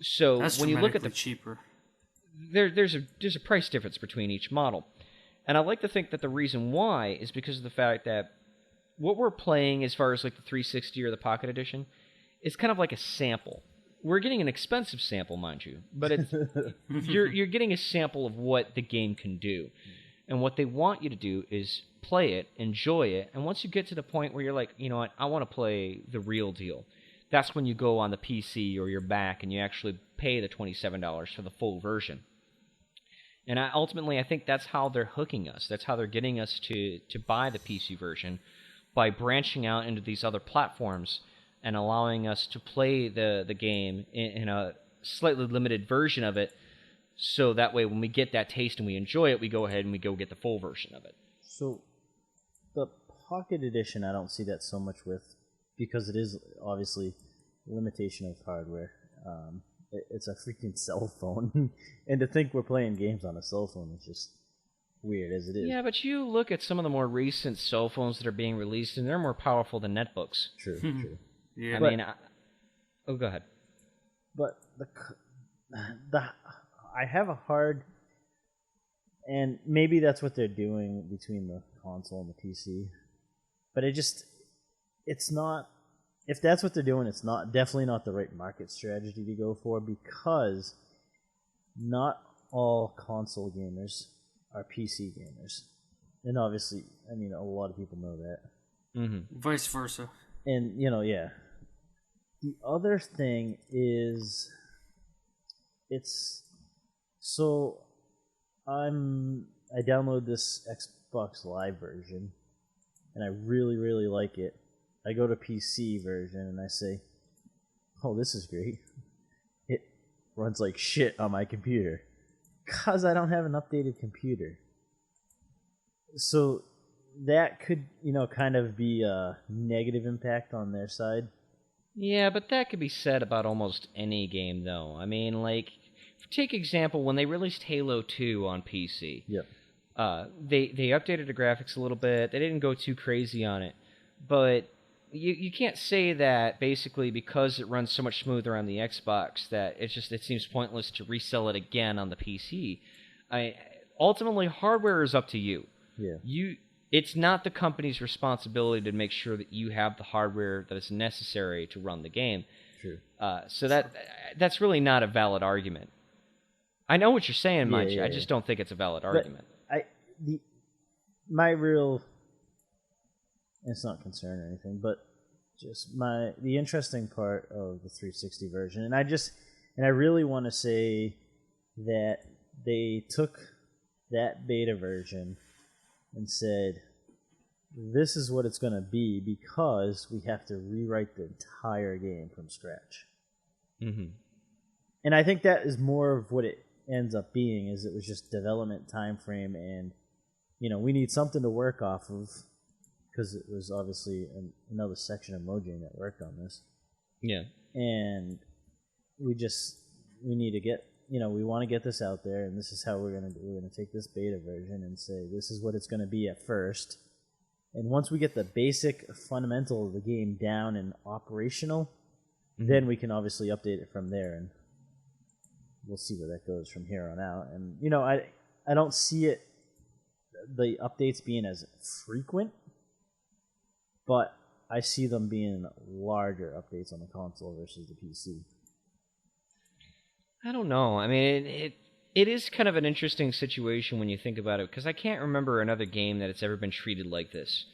So that's when you look at the cheaper. There's a price difference between each model. And I like to think that the reason why is because of the fact that what we're playing as far as like the 360 or the Pocket Edition is kind of like a sample. we're getting an expensive sample, mind you, but it's you're getting a sample of what the game can do. And what they want you to do is play it, enjoy it, and once you get to the point where you're like, you know what, I want to play the real deal, that's when you go on the PC or your Mac and you actually pay the $27 for the full version. And ultimately, I think that's how they're hooking us. That's how they're getting us to buy the PC version, by branching out into these other platforms and allowing us to play the game in a slightly limited version of it. So that way, when we get that taste and we enjoy it, we go ahead and we go get the full version of it. So, the Pocket Edition, I don't see that so much with, because it is obviously limitation of hardware. It's a freaking cell phone, and to think we're playing games on a cell phone is just weird as it is. Yeah, but you look at some of the more recent cell phones that are being released, and they're more powerful than netbooks. True, true. Yeah, go ahead. But I have a hard, and maybe that's what they're doing between the console and the PC, but it's not, if that's what they're doing, it's definitely not the right market strategy to go for, because not all console gamers are PC gamers. And obviously, I mean, a lot of people know that. Mm-hmm. Vice versa. And, yeah. The other thing is, so I download this Xbox Live version, and I really, really like it. I go to PC version, and I say, oh, this is great. It runs like shit on my computer, because I don't have an updated computer. So that could, kind of be a negative impact on their side. Yeah, but that could be said about almost any game, though. I mean, like, take example, when they released Halo 2 on PC. Yep. They updated the graphics a little bit. They didn't go too crazy on it. But you can't say that basically because it runs so much smoother on the Xbox that it seems pointless to resell it again on the PC. Ultimately, hardware is up to you. Yeah. It's not the company's responsibility to make sure that you have the hardware that is necessary to run the game. True. So that's really not a valid argument. I know what you're saying, mind you. I just don't think it's a valid argument. My real, it's not concern or anything, but just the interesting part of the 360 version, and I really want to say that they took that beta version and said, this is what it's going to be, because we have to rewrite the entire game from scratch. Mm-hmm. And I think that is more of what it ends up being, is it was just development time frame, and we need something to work off of, because it was obviously another section of Mojang that worked on this. Yeah. And we need to get, we want to get this out there, and this is how we're going to take this beta version and say, this is what it's going to be at first. And once we get the basic fundamental of the game down and operational, then we can obviously update it from there, and we'll see where that goes from here on out. And, I don't see the updates being as frequent, but I see them being larger updates on the console versus the PC. I don't know. I mean, it is kind of an interesting situation when you think about it, because I can't remember another game that it's ever been treated like this.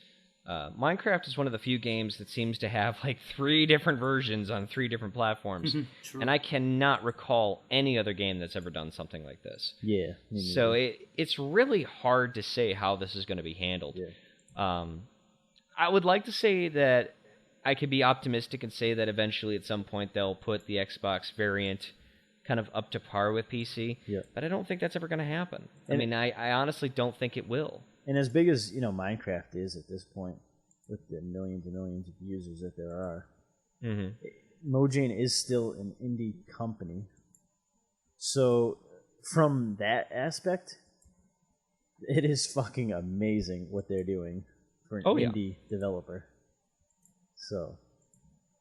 Minecraft is one of the few games that seems to have like 3 different versions on 3 different platforms, and I cannot recall any other game that's ever done something like this. Yeah. So it's really hard to say how this is going to be handled. Yeah. I would like to say that I could be optimistic and say that eventually at some point they'll put the Xbox variant kind of up to par with PC, but I don't think that's ever going to happen. I honestly don't think it will. And as big as Minecraft is at this point, with the millions and millions of users that there are, Mojang is still an indie company. So from that aspect, it is fucking amazing what they're doing for an indie developer. So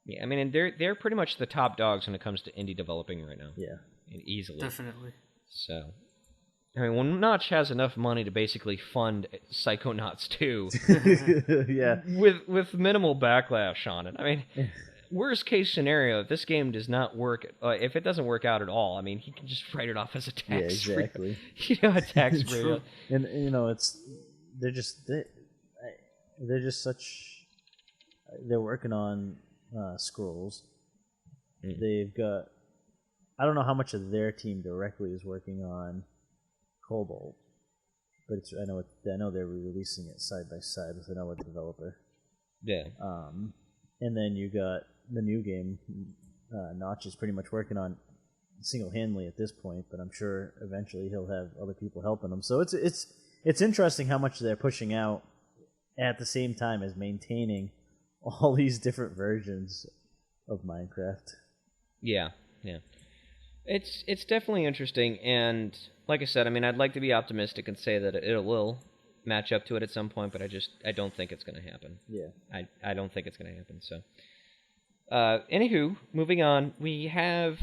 yeah, I mean, they're pretty much the top dogs when it comes to indie developing right now. Yeah, easily, definitely. So, I mean, when Notch has enough money to basically fund Psychonauts 2, yeah, with minimal backlash on it. I mean, worst case scenario, if this game does not work, if it doesn't work out at all, I mean, he can just write it off as a tax. Yeah, exactly. A tax free. And they're just such. They're working on scrolls. They've got. I don't know how much of their team directly is working on Cobalt, but I know they're releasing it side by side with another developer. Yeah. And then you got the new game. Notch is pretty much working on single-handedly at this point, but I'm sure eventually he'll have other people helping him. So it's interesting how much they're pushing out at the same time as maintaining all these different versions of Minecraft. Yeah. It's definitely interesting, and like I said, I mean, I'd like to be optimistic and say that it will match up to it at some point, but I don't think it's going to happen. Yeah. I don't think it's going to happen, so. Anywho, moving on, we have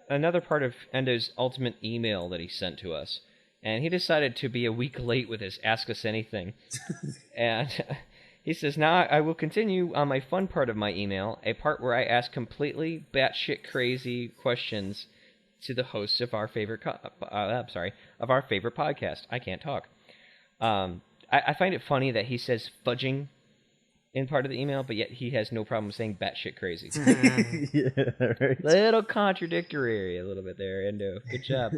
another part of Endo's ultimate email that he sent to us, and he decided to be a week late with his Ask Us Anything. And he says, now I will continue on my fun part of my email, a part where I ask completely batshit crazy questions to the hosts of our favorite of our favorite podcast. I can't talk. I find it funny that he says fudging in part of the email, but yet he has no problem saying batshit crazy. Yeah, right. Little contradictory a little bit there, Endo. Good job.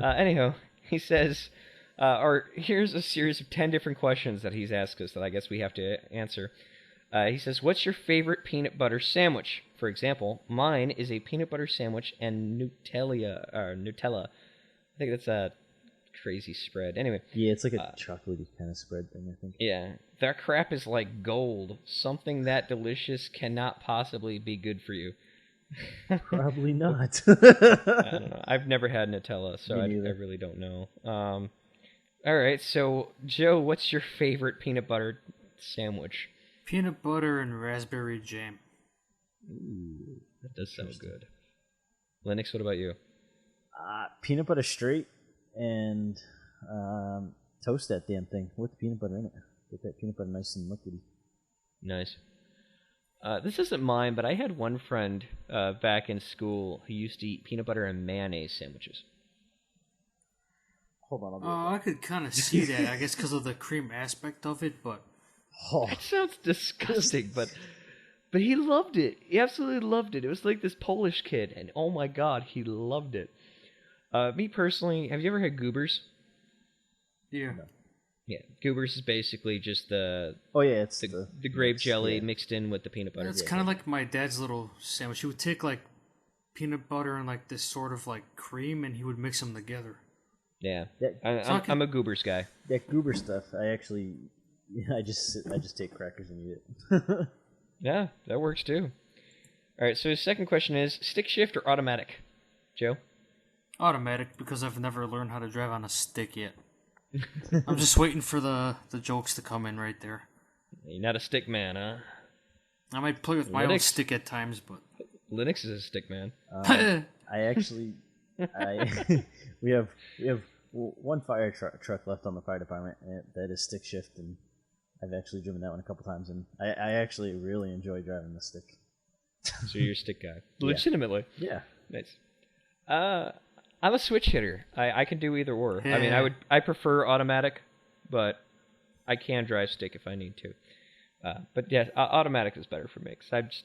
Anyhow, he says, here's a series of 10 different questions that he's asked us that I guess we have to answer. He says, what's your favorite peanut butter sandwich? For example, mine is a peanut butter sandwich and Nutella. I think that's a crazy spread. Anyway. Yeah, it's like a chocolatey kind of spread thing, I think. Yeah. That crap is like gold. Something that delicious cannot possibly be good for you. Probably not. I don't know. I've never had Nutella, so I really don't know. All right, so Joe, what's your favorite peanut butter sandwich? Peanut butter and raspberry jam. Ooh, that does sound good. Linux, what about you? Peanut butter straight and toast that damn thing with the peanut butter in it. Get that peanut butter nice and liquidy. Nice. This isn't mine, but I had one friend back in school who used to eat peanut butter and mayonnaise sandwiches. Hold on. I could kind of see that, I guess, because of the cream aspect of it, but... It sounds disgusting, but he loved it. He absolutely loved it. It was like this Polish kid, and oh my god, he loved it. Me personally, have you ever had Goobers? Yeah. No. Yeah, Goobers is basically just the the grape jelly mixed in with the peanut butter. It's kind of like my dad's little sandwich. He would take like peanut butter and like this sort of like cream, and he would mix them together. Yeah, I'm a Goobers guy. That Goober stuff, I just take crackers and eat it. Yeah, that works too. All right, so his second question is stick shift or automatic, Joe? Automatic, because I've never learned how to drive on a stick yet. I'm just waiting for the jokes to come in right there. You're not a stick man, huh? I might play with my own stick at times, but Linux is a stick man. We have one fire truck left on the fire department that is stick shift, and I've actually driven that one a couple times, and I actually really enjoy driving the stick. So you're a stick guy, legitimately. Yeah, nice. I'm a switch hitter. I can do either or. I mean, I prefer automatic, but I can drive stick if I need to. But yeah, automatic is better for me because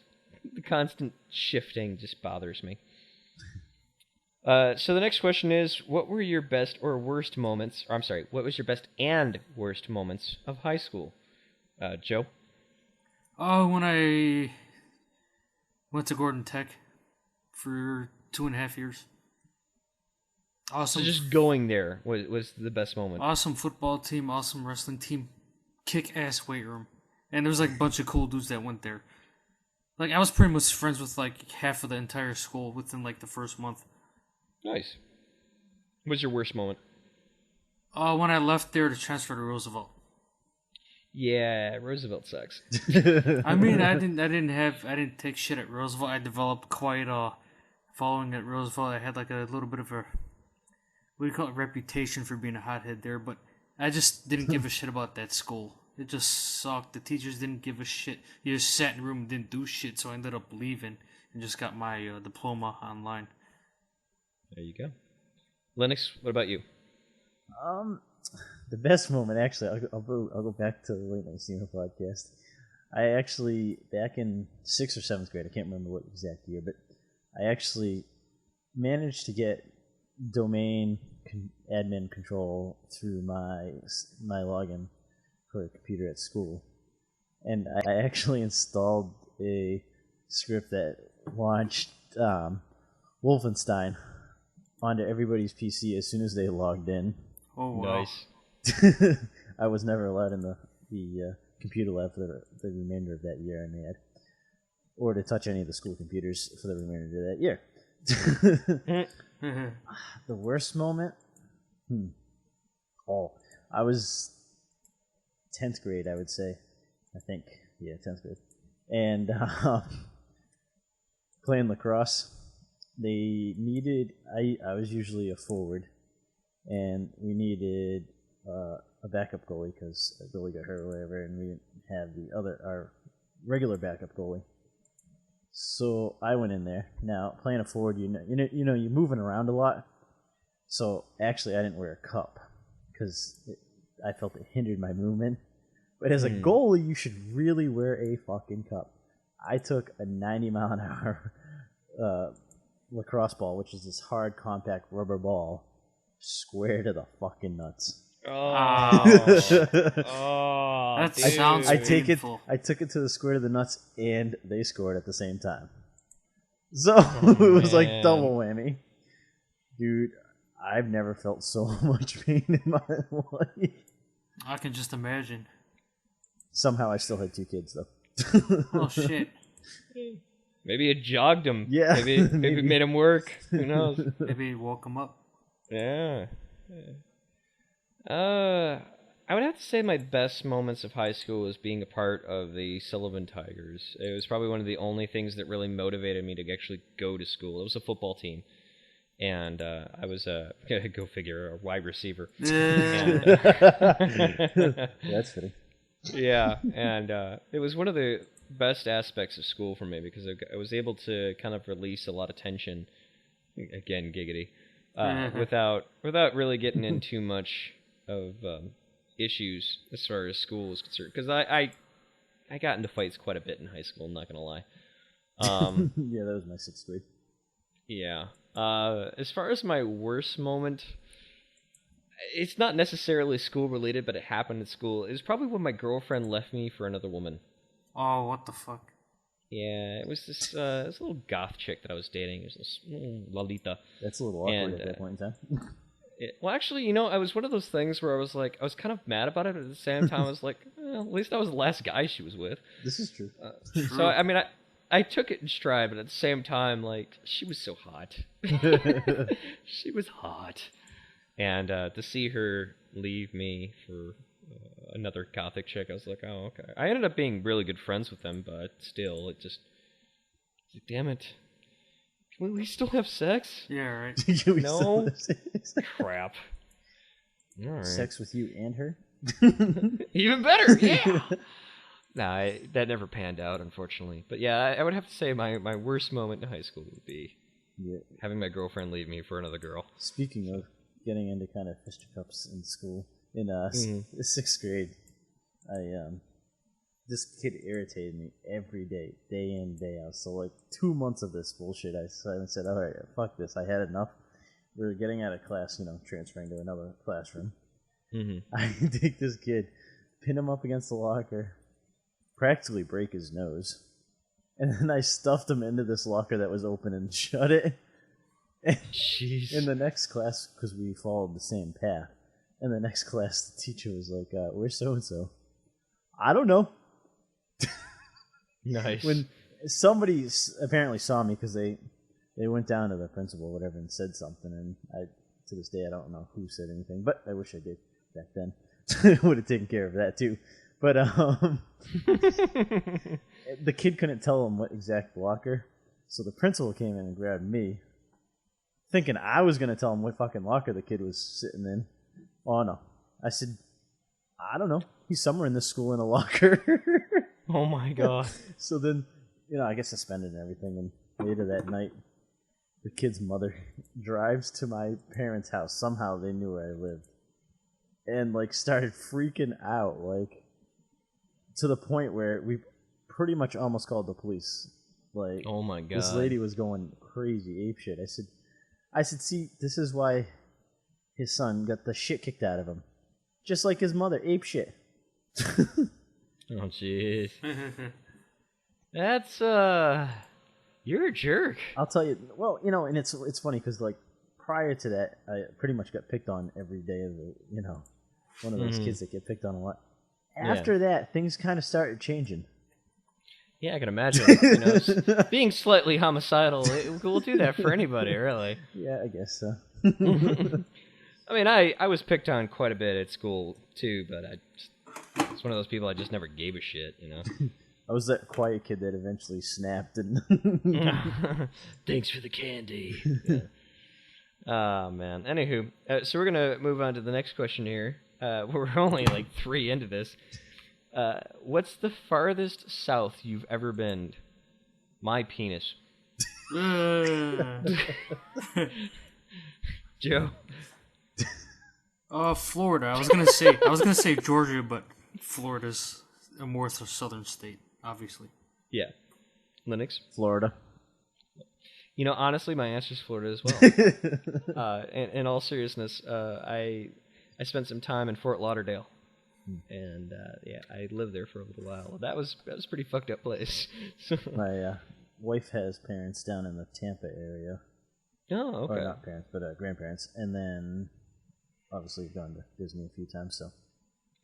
the constant shifting just bothers me. So the next question is, what were your best or worst moments? Or I'm sorry, what was your best and worst moments of high school, Joe? Oh, when I went to Gordon Tech for 2.5 years. Awesome. So just going there was the best moment. Awesome football team, awesome wrestling team, kick-ass weight room. And there was like a bunch of cool dudes that went there. Like, I was pretty much friends with like half of the entire school within like the first month. Nice. What's your worst moment? When I left there to transfer to Roosevelt. Yeah, Roosevelt sucks. I mean, I didn't take shit at Roosevelt. I developed quite a following at Roosevelt. I had like a little bit of a, what do you call it, reputation for being a hothead there, but I just didn't give a shit about that school. It just sucked. The teachers didn't give a shit. You just sat in the room and didn't do shit, so I ended up leaving and just got my diploma online. There you go. Lennox, what about you? The best moment, actually, I'll go back to the Late Night Steamer podcast. I actually, back in 6th or 7th grade, I can't remember what exact year, but I actually managed to get domain admin control through my login for a computer at school. And I actually installed a script that launched Wolfenstein onto everybody's PC as soon as they logged in. Oh, wow. Nice. I was never allowed in the computer lab for the remainder of that year, I may add, or to touch any of the school computers for the remainder of that year. The worst moment? I was 10th grade, I would say. I think. Yeah, 10th grade. And playing lacrosse, they needed... I was usually a forward, and we needed a backup goalie because a goalie got hurt or whatever, and we didn't have our regular backup goalie. So I went in there. Now, playing a forward, you're moving around a lot. So actually, I didn't wear a cup because I felt it hindered my movement. But as a goalie, you should really wear a fucking cup. I took a 90-mile-an-hour lacrosse ball, which is this hard, compact rubber ball, square to the fucking nuts. Oh, that sounds painful. I took it to the square to the nuts, and they scored at the same time. So it was like double whammy. Dude, I've never felt so much pain in my life. I can just imagine. Somehow I still had 2 kids, though. Oh, shit. Maybe it jogged him. Yeah. Maybe it made him work. Who knows? Maybe it woke him up. Yeah. I would have to say my best moments of high school was being a part of the Sullivan Tigers. It was probably one of the only things that really motivated me to actually go to school. It was a football team. And I was go figure, a wide receiver. And, That's fitting. Yeah, and it was one of the best aspects of school for me because I was able to kind of release a lot of tension, again, giggity, without really getting in too much of issues as far as school was concerned. Because I got into fights quite a bit in high school, I'm not going to lie. Yeah, that was my 6th grade. Yeah. As far as my worst moment, it's not necessarily school related, but it happened at school. It was probably when my girlfriend left me for another woman. Oh, what the fuck? Yeah, it was this little goth chick that I was dating. It was this Lalita. That's a little awkward at that point in time. Well, actually, it was one of those things where I was kind of mad about it, but at the same time, I was like, at least I was the last guy she was with. This is true. So, I took it in stride, but at the same time, she was so hot. She was hot. And to see her leave me for another gothic chick, I was like, oh, okay. I ended up being really good friends with them, but still, damn it. Can we still have sex? Yeah, right. No? Crap. All right. Sex with you and her? Even better, yeah! Nah, that never panned out, unfortunately. But yeah, I would have to say my worst moment in high school would be having my girlfriend leave me for another girl. Speaking of getting into kind of fisticuffs in school, in 6th grade, this kid irritated me every day in, day out. So 2 months of this bullshit, I said, all right, fuck this, I had enough. We were getting out of class, transferring to another classroom. I take this kid, pin him up against the locker, practically break his nose, and then I stuffed him into this locker that was open and shut it. And jeez. In the next class, because we followed the same path, in the next class, the teacher was like, where's so-and-so? I don't know. Nice. When somebody apparently saw me because they went down to the principal or whatever and said something, and to this day I don't know who said anything, but I wish I did back then. I would have taken care of that too. But the kid couldn't tell him what exact locker, so the principal came in and grabbed me, thinking I was going to tell him what fucking locker the kid was sitting in. Oh no. I said, I don't know. he's somewhere in this school in a locker. Oh my god. So then, I get suspended and everything, and later that night, the kid's mother drives to my parents' house. Somehow they knew where I lived. And, started freaking out, to the point where we pretty much almost called the police. Oh my god. This lady was going crazy apeshit. I said, see, this is why his son got the shit kicked out of him. Just like his mother, apeshit. Oh, jeez. That's, you're a jerk. I'll tell you, well, and it's funny because, prior to that, I pretty much got picked on every day of the, one of those kids that get picked on a lot. After that, things kind of started changing. Yeah, I can imagine. Being slightly homicidal, it will do that for anybody, really. Yeah, I guess so. I mean, I was picked on quite a bit at school, too, but it's one of those people I just never gave a shit, I was that quiet kid that eventually snapped and... Thanks for the candy. Yeah. Oh, man. Anywho, so we're going to move on to the next question here. We're only 3 into this. What's the farthest south you've ever been? My penis. Joe? Florida. I was gonna say Georgia, but Florida's a more southern state, obviously. Yeah. Linux? Florida. Honestly, my answer is Florida as well. In all seriousness, I spent some time in Fort Lauderdale, and I lived there for a little while. That was a pretty fucked up place. My wife has parents down in the Tampa area. Oh, okay. Or not parents, but grandparents, and then obviously we've gone to Disney a few times. So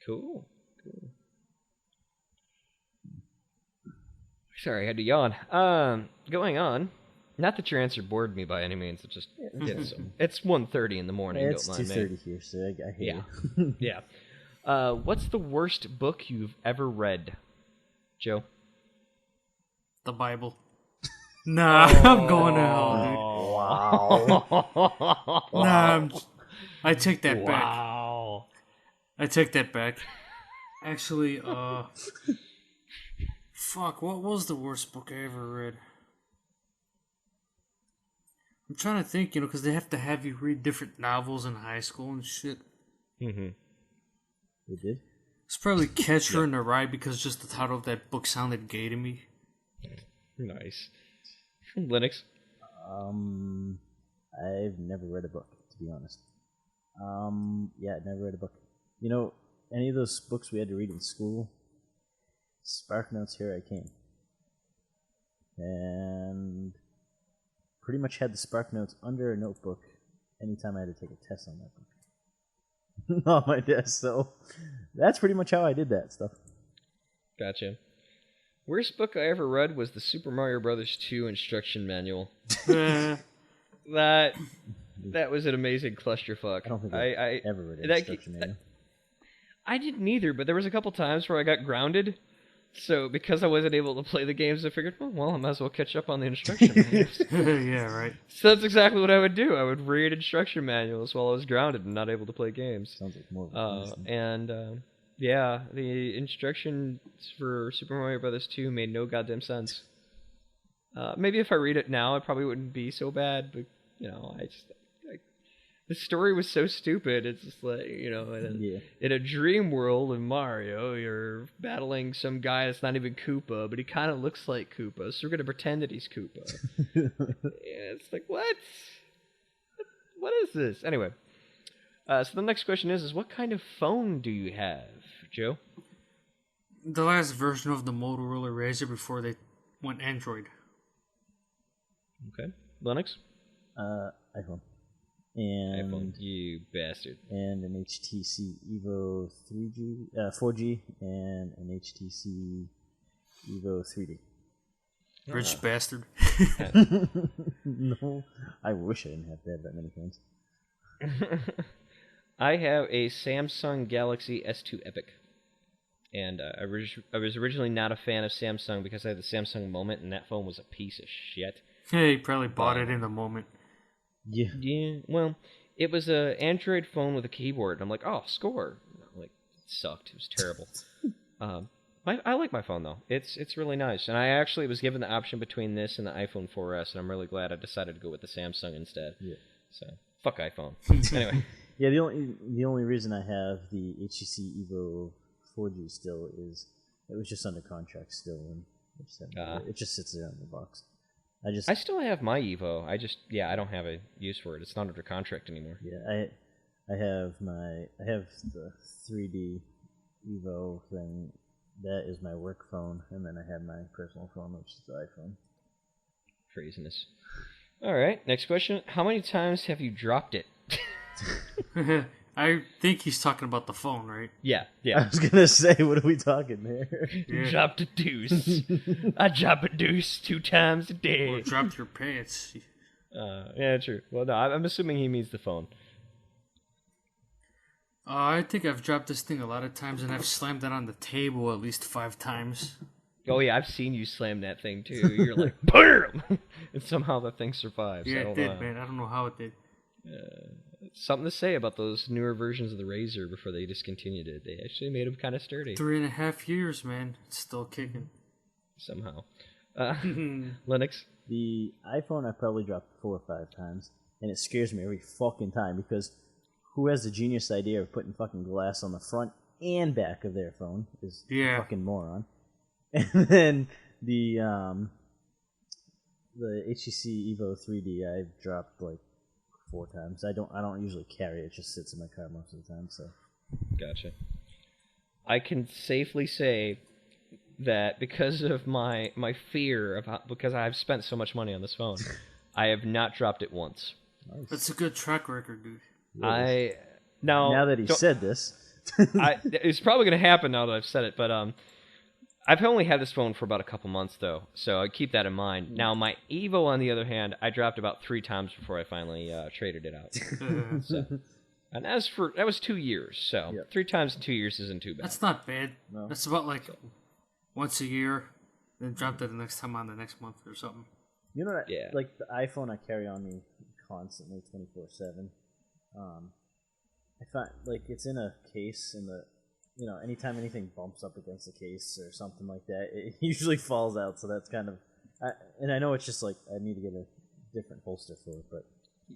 cool. Sorry, I had to yawn. Going on. Not that your answer bored me by any means. It's just it's 1:30 in the morning. It's don't mind 2:30 here, so I hear you. Yeah. What's the worst book you've ever read, Joe? The Bible. Nah, I'm going to hell, dude. Wow. Nah, I take that back. Wow. I take that back. Actually, fuck, what was the worst book I ever read? I'm trying to think, because they have to have you read different novels in high school and shit. Mm-hmm. They did? It's probably Catcher in the Rye because just the title of that book sounded gay to me. Nice. Linux? I've never read a book, to be honest. Yeah, I've never read a book. Any of those books we had to read in school, Spark Notes, Here I Came. And pretty much had the Spark Notes under a notebook anytime I had to take a test on that book. On my desk, so that's pretty much how I did that stuff. Gotcha. Worst book I ever read was the Super Mario Brothers 2 instruction manual. That was an amazing clusterfuck. I don't think I ever read an instruction manual. I didn't either, but there was a couple times where I got grounded. So because I wasn't able to play the games, I figured, well, I might as well catch up on the instruction manuals. Yeah, right. So that's exactly what I would do. I would read instruction manuals while I was grounded and not able to play games. Sounds like more of a yeah, the instructions for Super Mario Brothers 2 made no goddamn sense. Maybe if I read it now, it probably wouldn't be so bad, but, the story was so stupid. It's just like, in a dream world in Mario, you're battling some guy that's not even Koopa, but he kind of looks like Koopa, so we're going to pretend that he's Koopa. It's like, what? What is this? Anyway, so the next question is what kind of phone do you have, Joe? The last version of the Motorola Razr before they went Android. Okay. Linux? iPhone. And iPhone, you bastard. And an HTC Evo 3G, 4G, and an HTC Evo 3D. Rich bastard. No, I wish I didn't have to have that many phones. I have a Samsung Galaxy S2 Epic. And I was originally not a fan of Samsung because I had the Samsung Moment, and that phone was a piece of shit. Yeah, you probably bought it in the moment. Yeah. Well, it was an Android phone with a keyboard. And I'm like, oh, score. I'm like, sucked. It was terrible. I like my phone though. It's really nice, and I actually was given the option between this and the iPhone 4S, and I'm really glad I decided to go with the Samsung instead. Yeah. So fuck iPhone. Anyway. Yeah, the only reason I have the HTC Evo 4G still is it was just under contract still, and it just sits there in the box. I still have my Evo. I don't have a use for it. It's not under contract anymore. Yeah, I have the 3D Evo thing. That is my work phone, and then I have my personal phone, which is the iPhone. Craziness. All right, next question. How many times have you dropped it? I think he's talking about the phone, right? Yeah. I was gonna say, what are we talking there? Yeah. Dropped a deuce. I drop a deuce 2 times a day. Or dropped your pants. Yeah, true. Well, no, I'm assuming he means the phone. I think I've dropped this thing a lot of times, and I've slammed it on the table at least 5 times. Oh yeah, I've seen you slam that thing too. You're like, BAM! And somehow the thing survives. Yeah, it did, man. I don't know how it did. Something to say about those newer versions of the Razor before they discontinued it. They actually made them kind of sturdy. 3.5 years, man. It's still kicking. Somehow. Linux? The iPhone I probably dropped 4 or 5 times, and it scares me every fucking time because who has the genius idea of putting fucking glass on the front and back of their phone is a fucking moron. And then the HTC Evo 3D I've dropped like 4 times. I don't usually carry it. It just sits in my car most of the time. So, gotcha. I can safely say that because of my fear of because I've spent so much money on this phone, I have not dropped it once. Nice. That's a good track record, dude. Now that he said this, it's probably going to happen now that I've said it. But I've only had this phone for about a couple months though, so I keep that in mind. Now my Evo, on the other hand, I dropped about 3 times before I finally traded it out. So, and that was 2 years, so 3 times in 2 years isn't too bad. That's not bad. No. That's about like once a year, then drop it the next time on the next month or something. You know what? Yeah. Like the iPhone, I carry on me constantly, 24/7. I find like it's in a case in the. You know, anytime anything bumps up against the case or something like that, it usually falls out. So that's kind of, and I know it's just like I need to get a different holster for it, but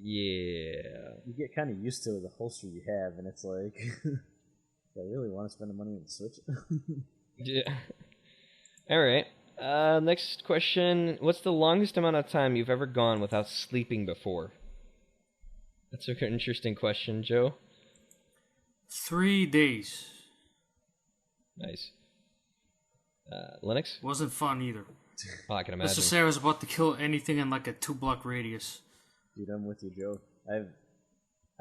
yeah, you get kind of used to the holster you have, and it's like, I really want to spend the money and switch it. Yeah. All right. Next question: what's the longest amount of time you've ever gone without sleeping before? That's an interesting question, Joe. 3 days. Nice. Linux? Wasn't fun either. Oh, I can imagine. Let's just say I was about to kill anything in like a 2-block radius. Dude, I'm with you, Joe. I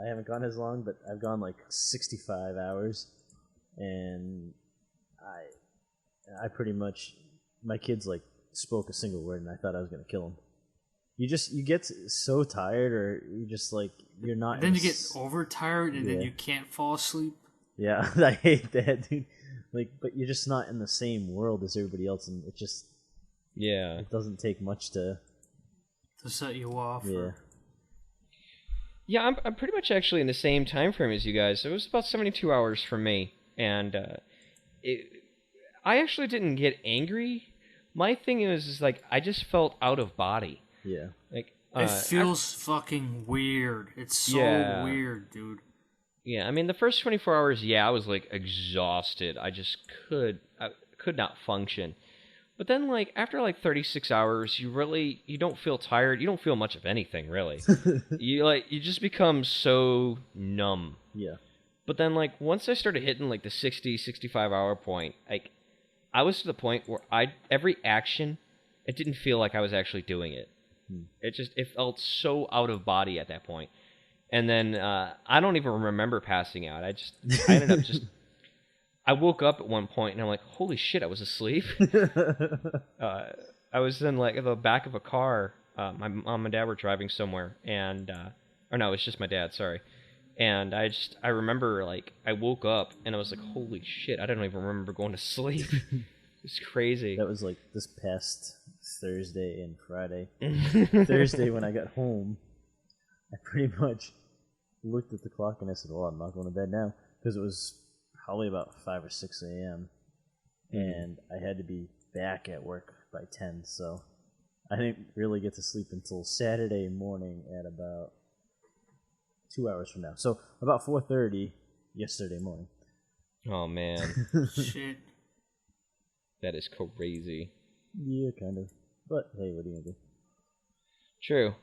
haven't gone as long, but I've gone like 65 hours, and I pretty much, my kids like spoke a single word, and I thought I was gonna kill them. You get so tired, or you just like you're not. And then you get overtired, and then you can't fall asleep. Yeah, I hate that, dude. Like, but you're just not in the same world as everybody else, and it just it doesn't take much to set you off. Yeah, I'm pretty much actually in the same time frame as you guys. It was about 72 hours for me, and I actually didn't get angry. My thing is like I just felt out of body. Yeah, like it feels fucking weird. It's so weird, dude. Yeah, I mean, the first 24 hours, I was, like, exhausted. I just could not function. But then, like, after, like, 36 hours, you don't feel tired. You don't feel much of anything, really. You just become so numb. Yeah. But then, like, once I started hitting, like, the 60, 65-hour point, like, I was to the point where every action, it didn't feel like I was actually doing it. It felt so out of body at that point. And then I don't even remember passing out. I ended up I woke up at one point and I'm like, holy shit, I was asleep. I was in like the back of a car. My mom and dad were driving somewhere, and or no, it's just my dad. Sorry. And I remember like I woke up and I was like, holy shit, I don't even remember going to sleep. It's crazy. That was like this past Thursday and Friday. Thursday when I got home, I pretty much looked at the clock and I said, well, I'm not going to bed now, because it was probably about 5 or 6 a.m. And I had to be back at work by 10, so I didn't really get to sleep until Saturday morning at about 2 hours from now. So about 4:30 yesterday morning. Oh, man. Shit. That is crazy. Yeah, kind of. But hey, what are you gonna do? True.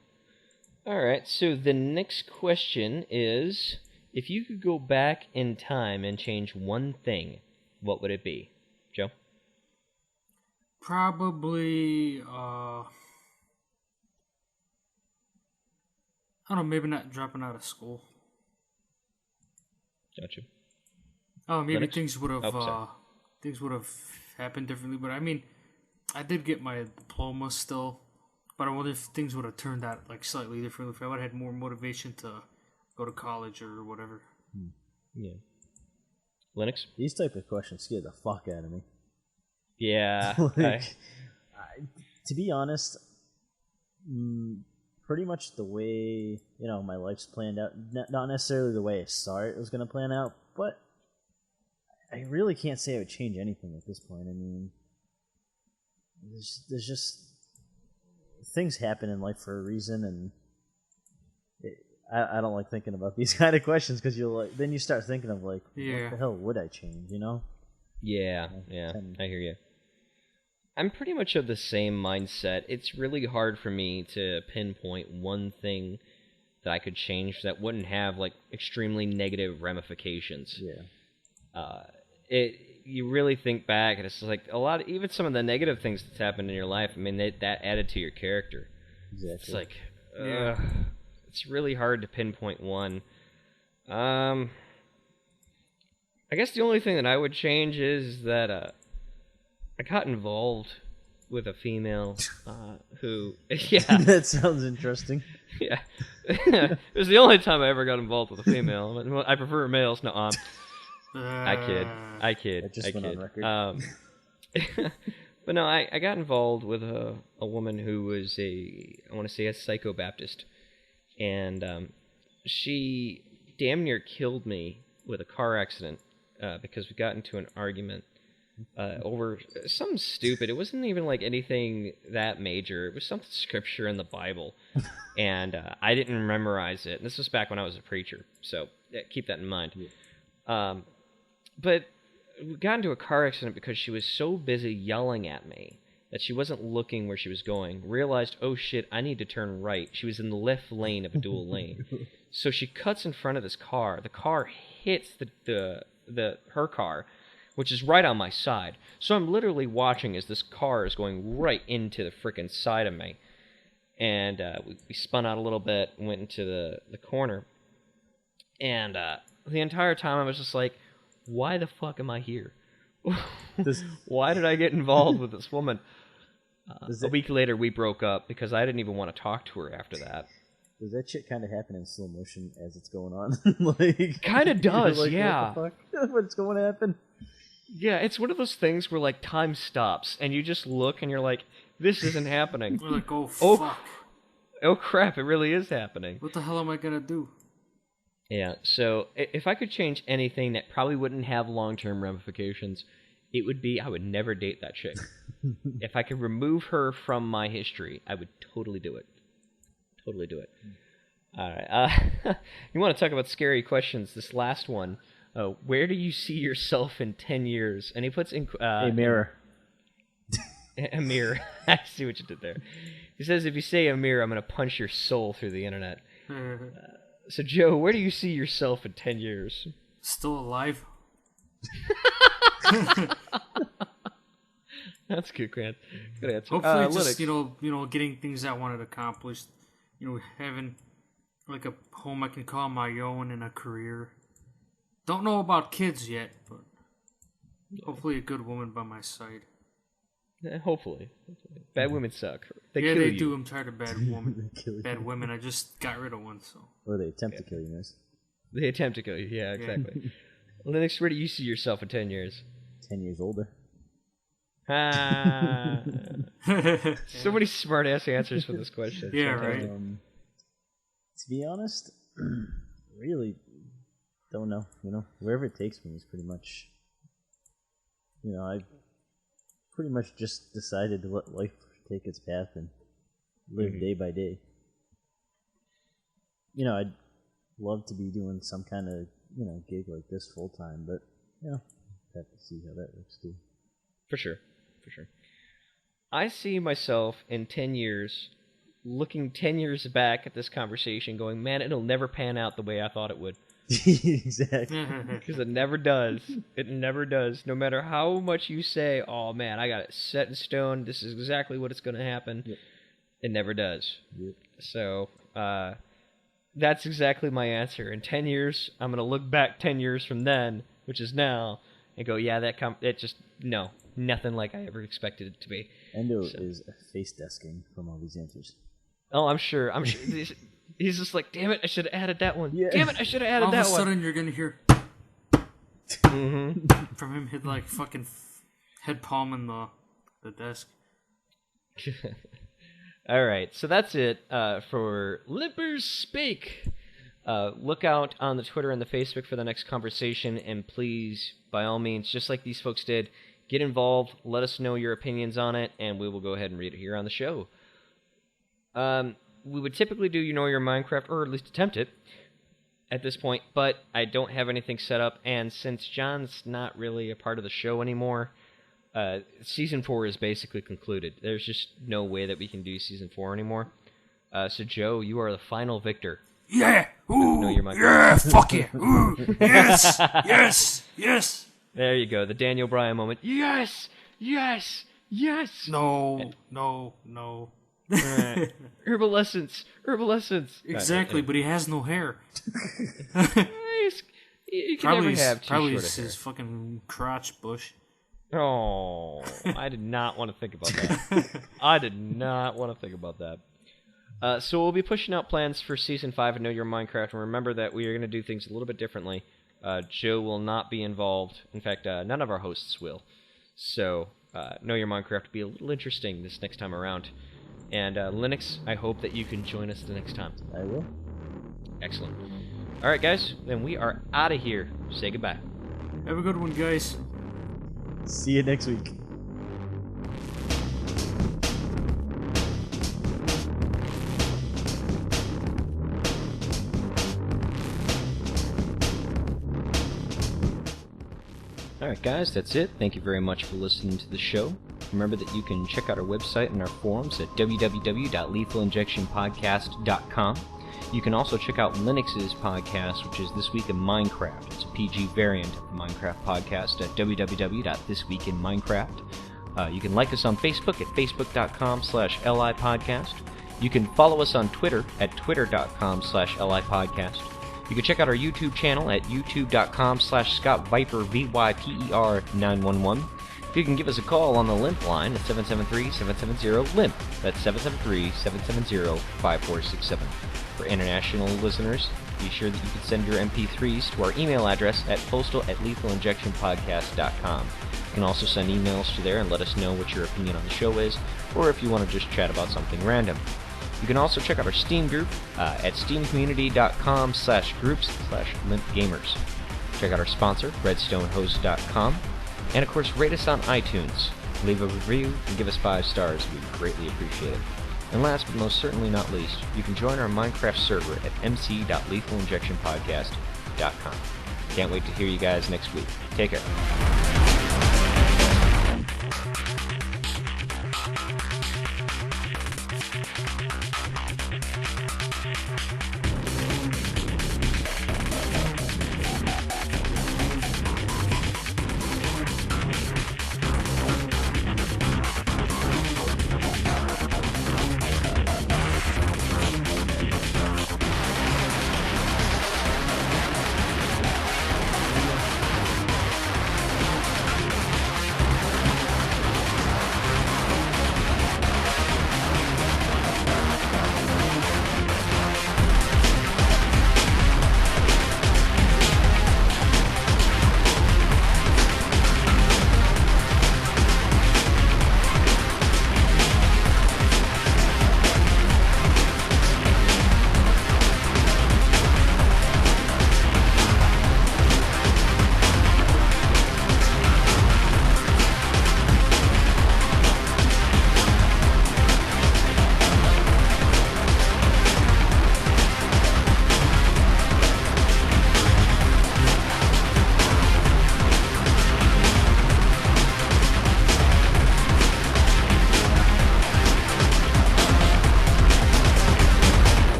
All right, so the next question is, if you could go back in time and change one thing, what would it be? Joe? Probably, I don't know, maybe not dropping out of school. Gotcha. Oh, maybe Lennox? things would have happened differently. But I mean, I did get my diploma still. But I wonder if things would have turned out like slightly differently. If I would have had more motivation to go to college or whatever. Yeah. Lennox? These type of questions scare the fuck out of me. Yeah. To be honest, pretty much the way my life's planned out. Not necessarily the way I saw it was going to plan out, but I really can't say I would change anything at this point. I mean, there's just things happen in life for a reason, and I don't like thinking about these kind of questions because then you start thinking of what the hell would I change? Yeah. I hear you. I'm pretty much of the same mindset. It's really hard for me to pinpoint one thing that I could change that wouldn't have like extremely negative ramifications. Yeah. You really think back, and it's like even some of the negative things that's happened in your life. I mean, that added to your character. Exactly. It's like, it's really hard to pinpoint one. I guess the only thing that I would change is that I got involved with a female who, yeah. That sounds interesting. Yeah. It was the only time I ever got involved with a female. I prefer males. No, I kid. That just went on record. But no, I got involved with a woman who was I want to say a psycho-Baptist. And she damn near killed me with a car accident because we got into an argument over something stupid. It wasn't even like anything that major. It was some scripture in the Bible. And I didn't memorize it. And this was back when I was a preacher. So keep that in mind. Yeah. But we got into a car accident because she was so busy yelling at me that she wasn't looking where she was going. Realized, oh shit, I need to turn right. She was in the left lane of a dual lane. So she cuts in front of this car. The car hits her car, which is right on my side. So I'm literally watching as this car is going right into the frickin' side of me. And we spun out a little bit, went into the corner. And the entire time I was just like, why the fuck am I here? Why did I get involved with this woman? A week later, we broke up because I didn't even want to talk to her after that. Does that shit kind of happen in slow motion as it's going on? Kind of does, like, yeah. What the fuck? What's going to happen? Yeah, it's one of those things where like time stops and you just look and you're like, this isn't happening. We're like, oh fuck. Oh crap, it really is happening. What the hell am I gonna do? Yeah, so if I could change anything that probably wouldn't have long-term ramifications, it would be I would never date that chick. If I could remove her from my history, I would totally do it. Totally do it. All right. You want to talk about scary questions? This last one. Where do you see yourself in 10 years? And he puts in... a mirror. A mirror. I see what you did there. He says, if you say a mirror, I'm going to punch your soul through the internet. So, Joe, where do you see yourself in 10 years? Still alive. That's good, Grant. Good answer. Hopefully, just getting things I wanted accomplished. Having like a home I can call my own and a career. Don't know about kids yet, but hopefully a good woman by my side. Hopefully. Bad women suck. They do. I'm tired of bad women. I just got rid of one, so. Or they attempt to kill you, guys. They attempt to kill you, yeah, exactly. Lennox, where do you see yourself in 10 years? 10 years older. So many smart-ass answers for this question. Yeah, right. To be honest, really, don't know. Wherever it takes me is pretty much. I pretty much just decided to let life take its path and live day by day. I'd love to be doing some kind of gig like this full time, but have to see how that works too. For sure. I see myself in 10 years, looking 10 years back at this conversation, going, man, it'll never pan out the way I thought it would. Exactly. Because it never does. It never does. No matter how much you say, oh man, I got it set in stone, this is exactly what it's going to happen, yep. It never does. Yep. So, that's exactly my answer. In 10 years, I'm going to look back 10 years from then, which is now, and go, yeah, it just, no, nothing like I ever expected it to be. Endo is face desking from all these answers. Oh, I'm sure. He's just like, damn it, I should have added that one. Yeah. Damn it, I should have added that one. All of a sudden, you're going to hear from him, hit like fucking head palm in the desk. All right, so that's it for LIMPers Speak. Look out on the Twitter and the Facebook for the next conversation, and please, by all means, just like these folks did, get involved, let us know your opinions on it, and we will go ahead and read it here on the show. We would typically do Your Minecraft, or at least attempt it, at this point, but I don't have anything set up, and since John's not really a part of the show anymore, Season 4 is basically concluded. There's just no way that we can do Season 4 anymore. So Joe, you are the final victor. Yeah! Ooh! Yeah! Fuck yeah! Ooh! Yes! Yes! Yes! There you go, the Daniel Bryan moment. Yes! Yes! Yes! No. Herbal essence. Exactly, but he has no hair. You can never have too probably short of hair. His fucking crotch bush. Oh, I did not want to think about that. So we'll be pushing out plans for Season 5 of Know Your Minecraft, and remember that we are going to do things a little bit differently. Joe will not be involved. In fact, none of our hosts will. So Know Your Minecraft will be a little interesting this next time around. And Linux, I hope that you can join us the next time. I will. Excellent. All right, guys, then we are out of here. Say goodbye. Have a good one, guys. See you next week. Alright guys, that's it. Thank you very much for listening to the show. Remember that you can check out our website and our forums at www.lethalinjectionpodcast.com. You can also check out Linux's podcast, which is This Week in Minecraft. It's a PG variant of the Minecraft podcast at www.thisweekinminecraft. You can like us on Facebook at facebook.com/LIpodcast. You can follow us on Twitter at twitter.com/LIpodcast. You can check out our YouTube channel at youtube.com/ScottViper, VYPER911. You can give us a call on the LIMP line at 773-770-LIMP. That's 773-770-5467. For international listeners, be sure that you can send your MP3s to our email address at postal@lethalinjectionpodcast.com. You can also send emails to there and let us know what your opinion on the show is, or if you want to just chat about something random. You can also check out our Steam group at steamcommunity.com/groups/limpgamers. Check out our sponsor, redstonehost.com. And of course, rate us on iTunes. Leave a review and give us 5 stars. We'd greatly appreciate it. And last but most certainly not least, you can join our Minecraft server at mc.lethalinjectionpodcast.com. Can't wait to hear you guys next week. Take care.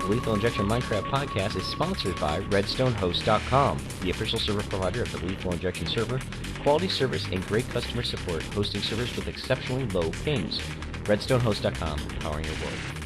The Lethal Injection Minecraft podcast is sponsored by RedstoneHost.com, the official server provider of the Lethal Injection server, quality service and great customer support, hosting servers with exceptionally low pings. RedstoneHost.com, powering your world.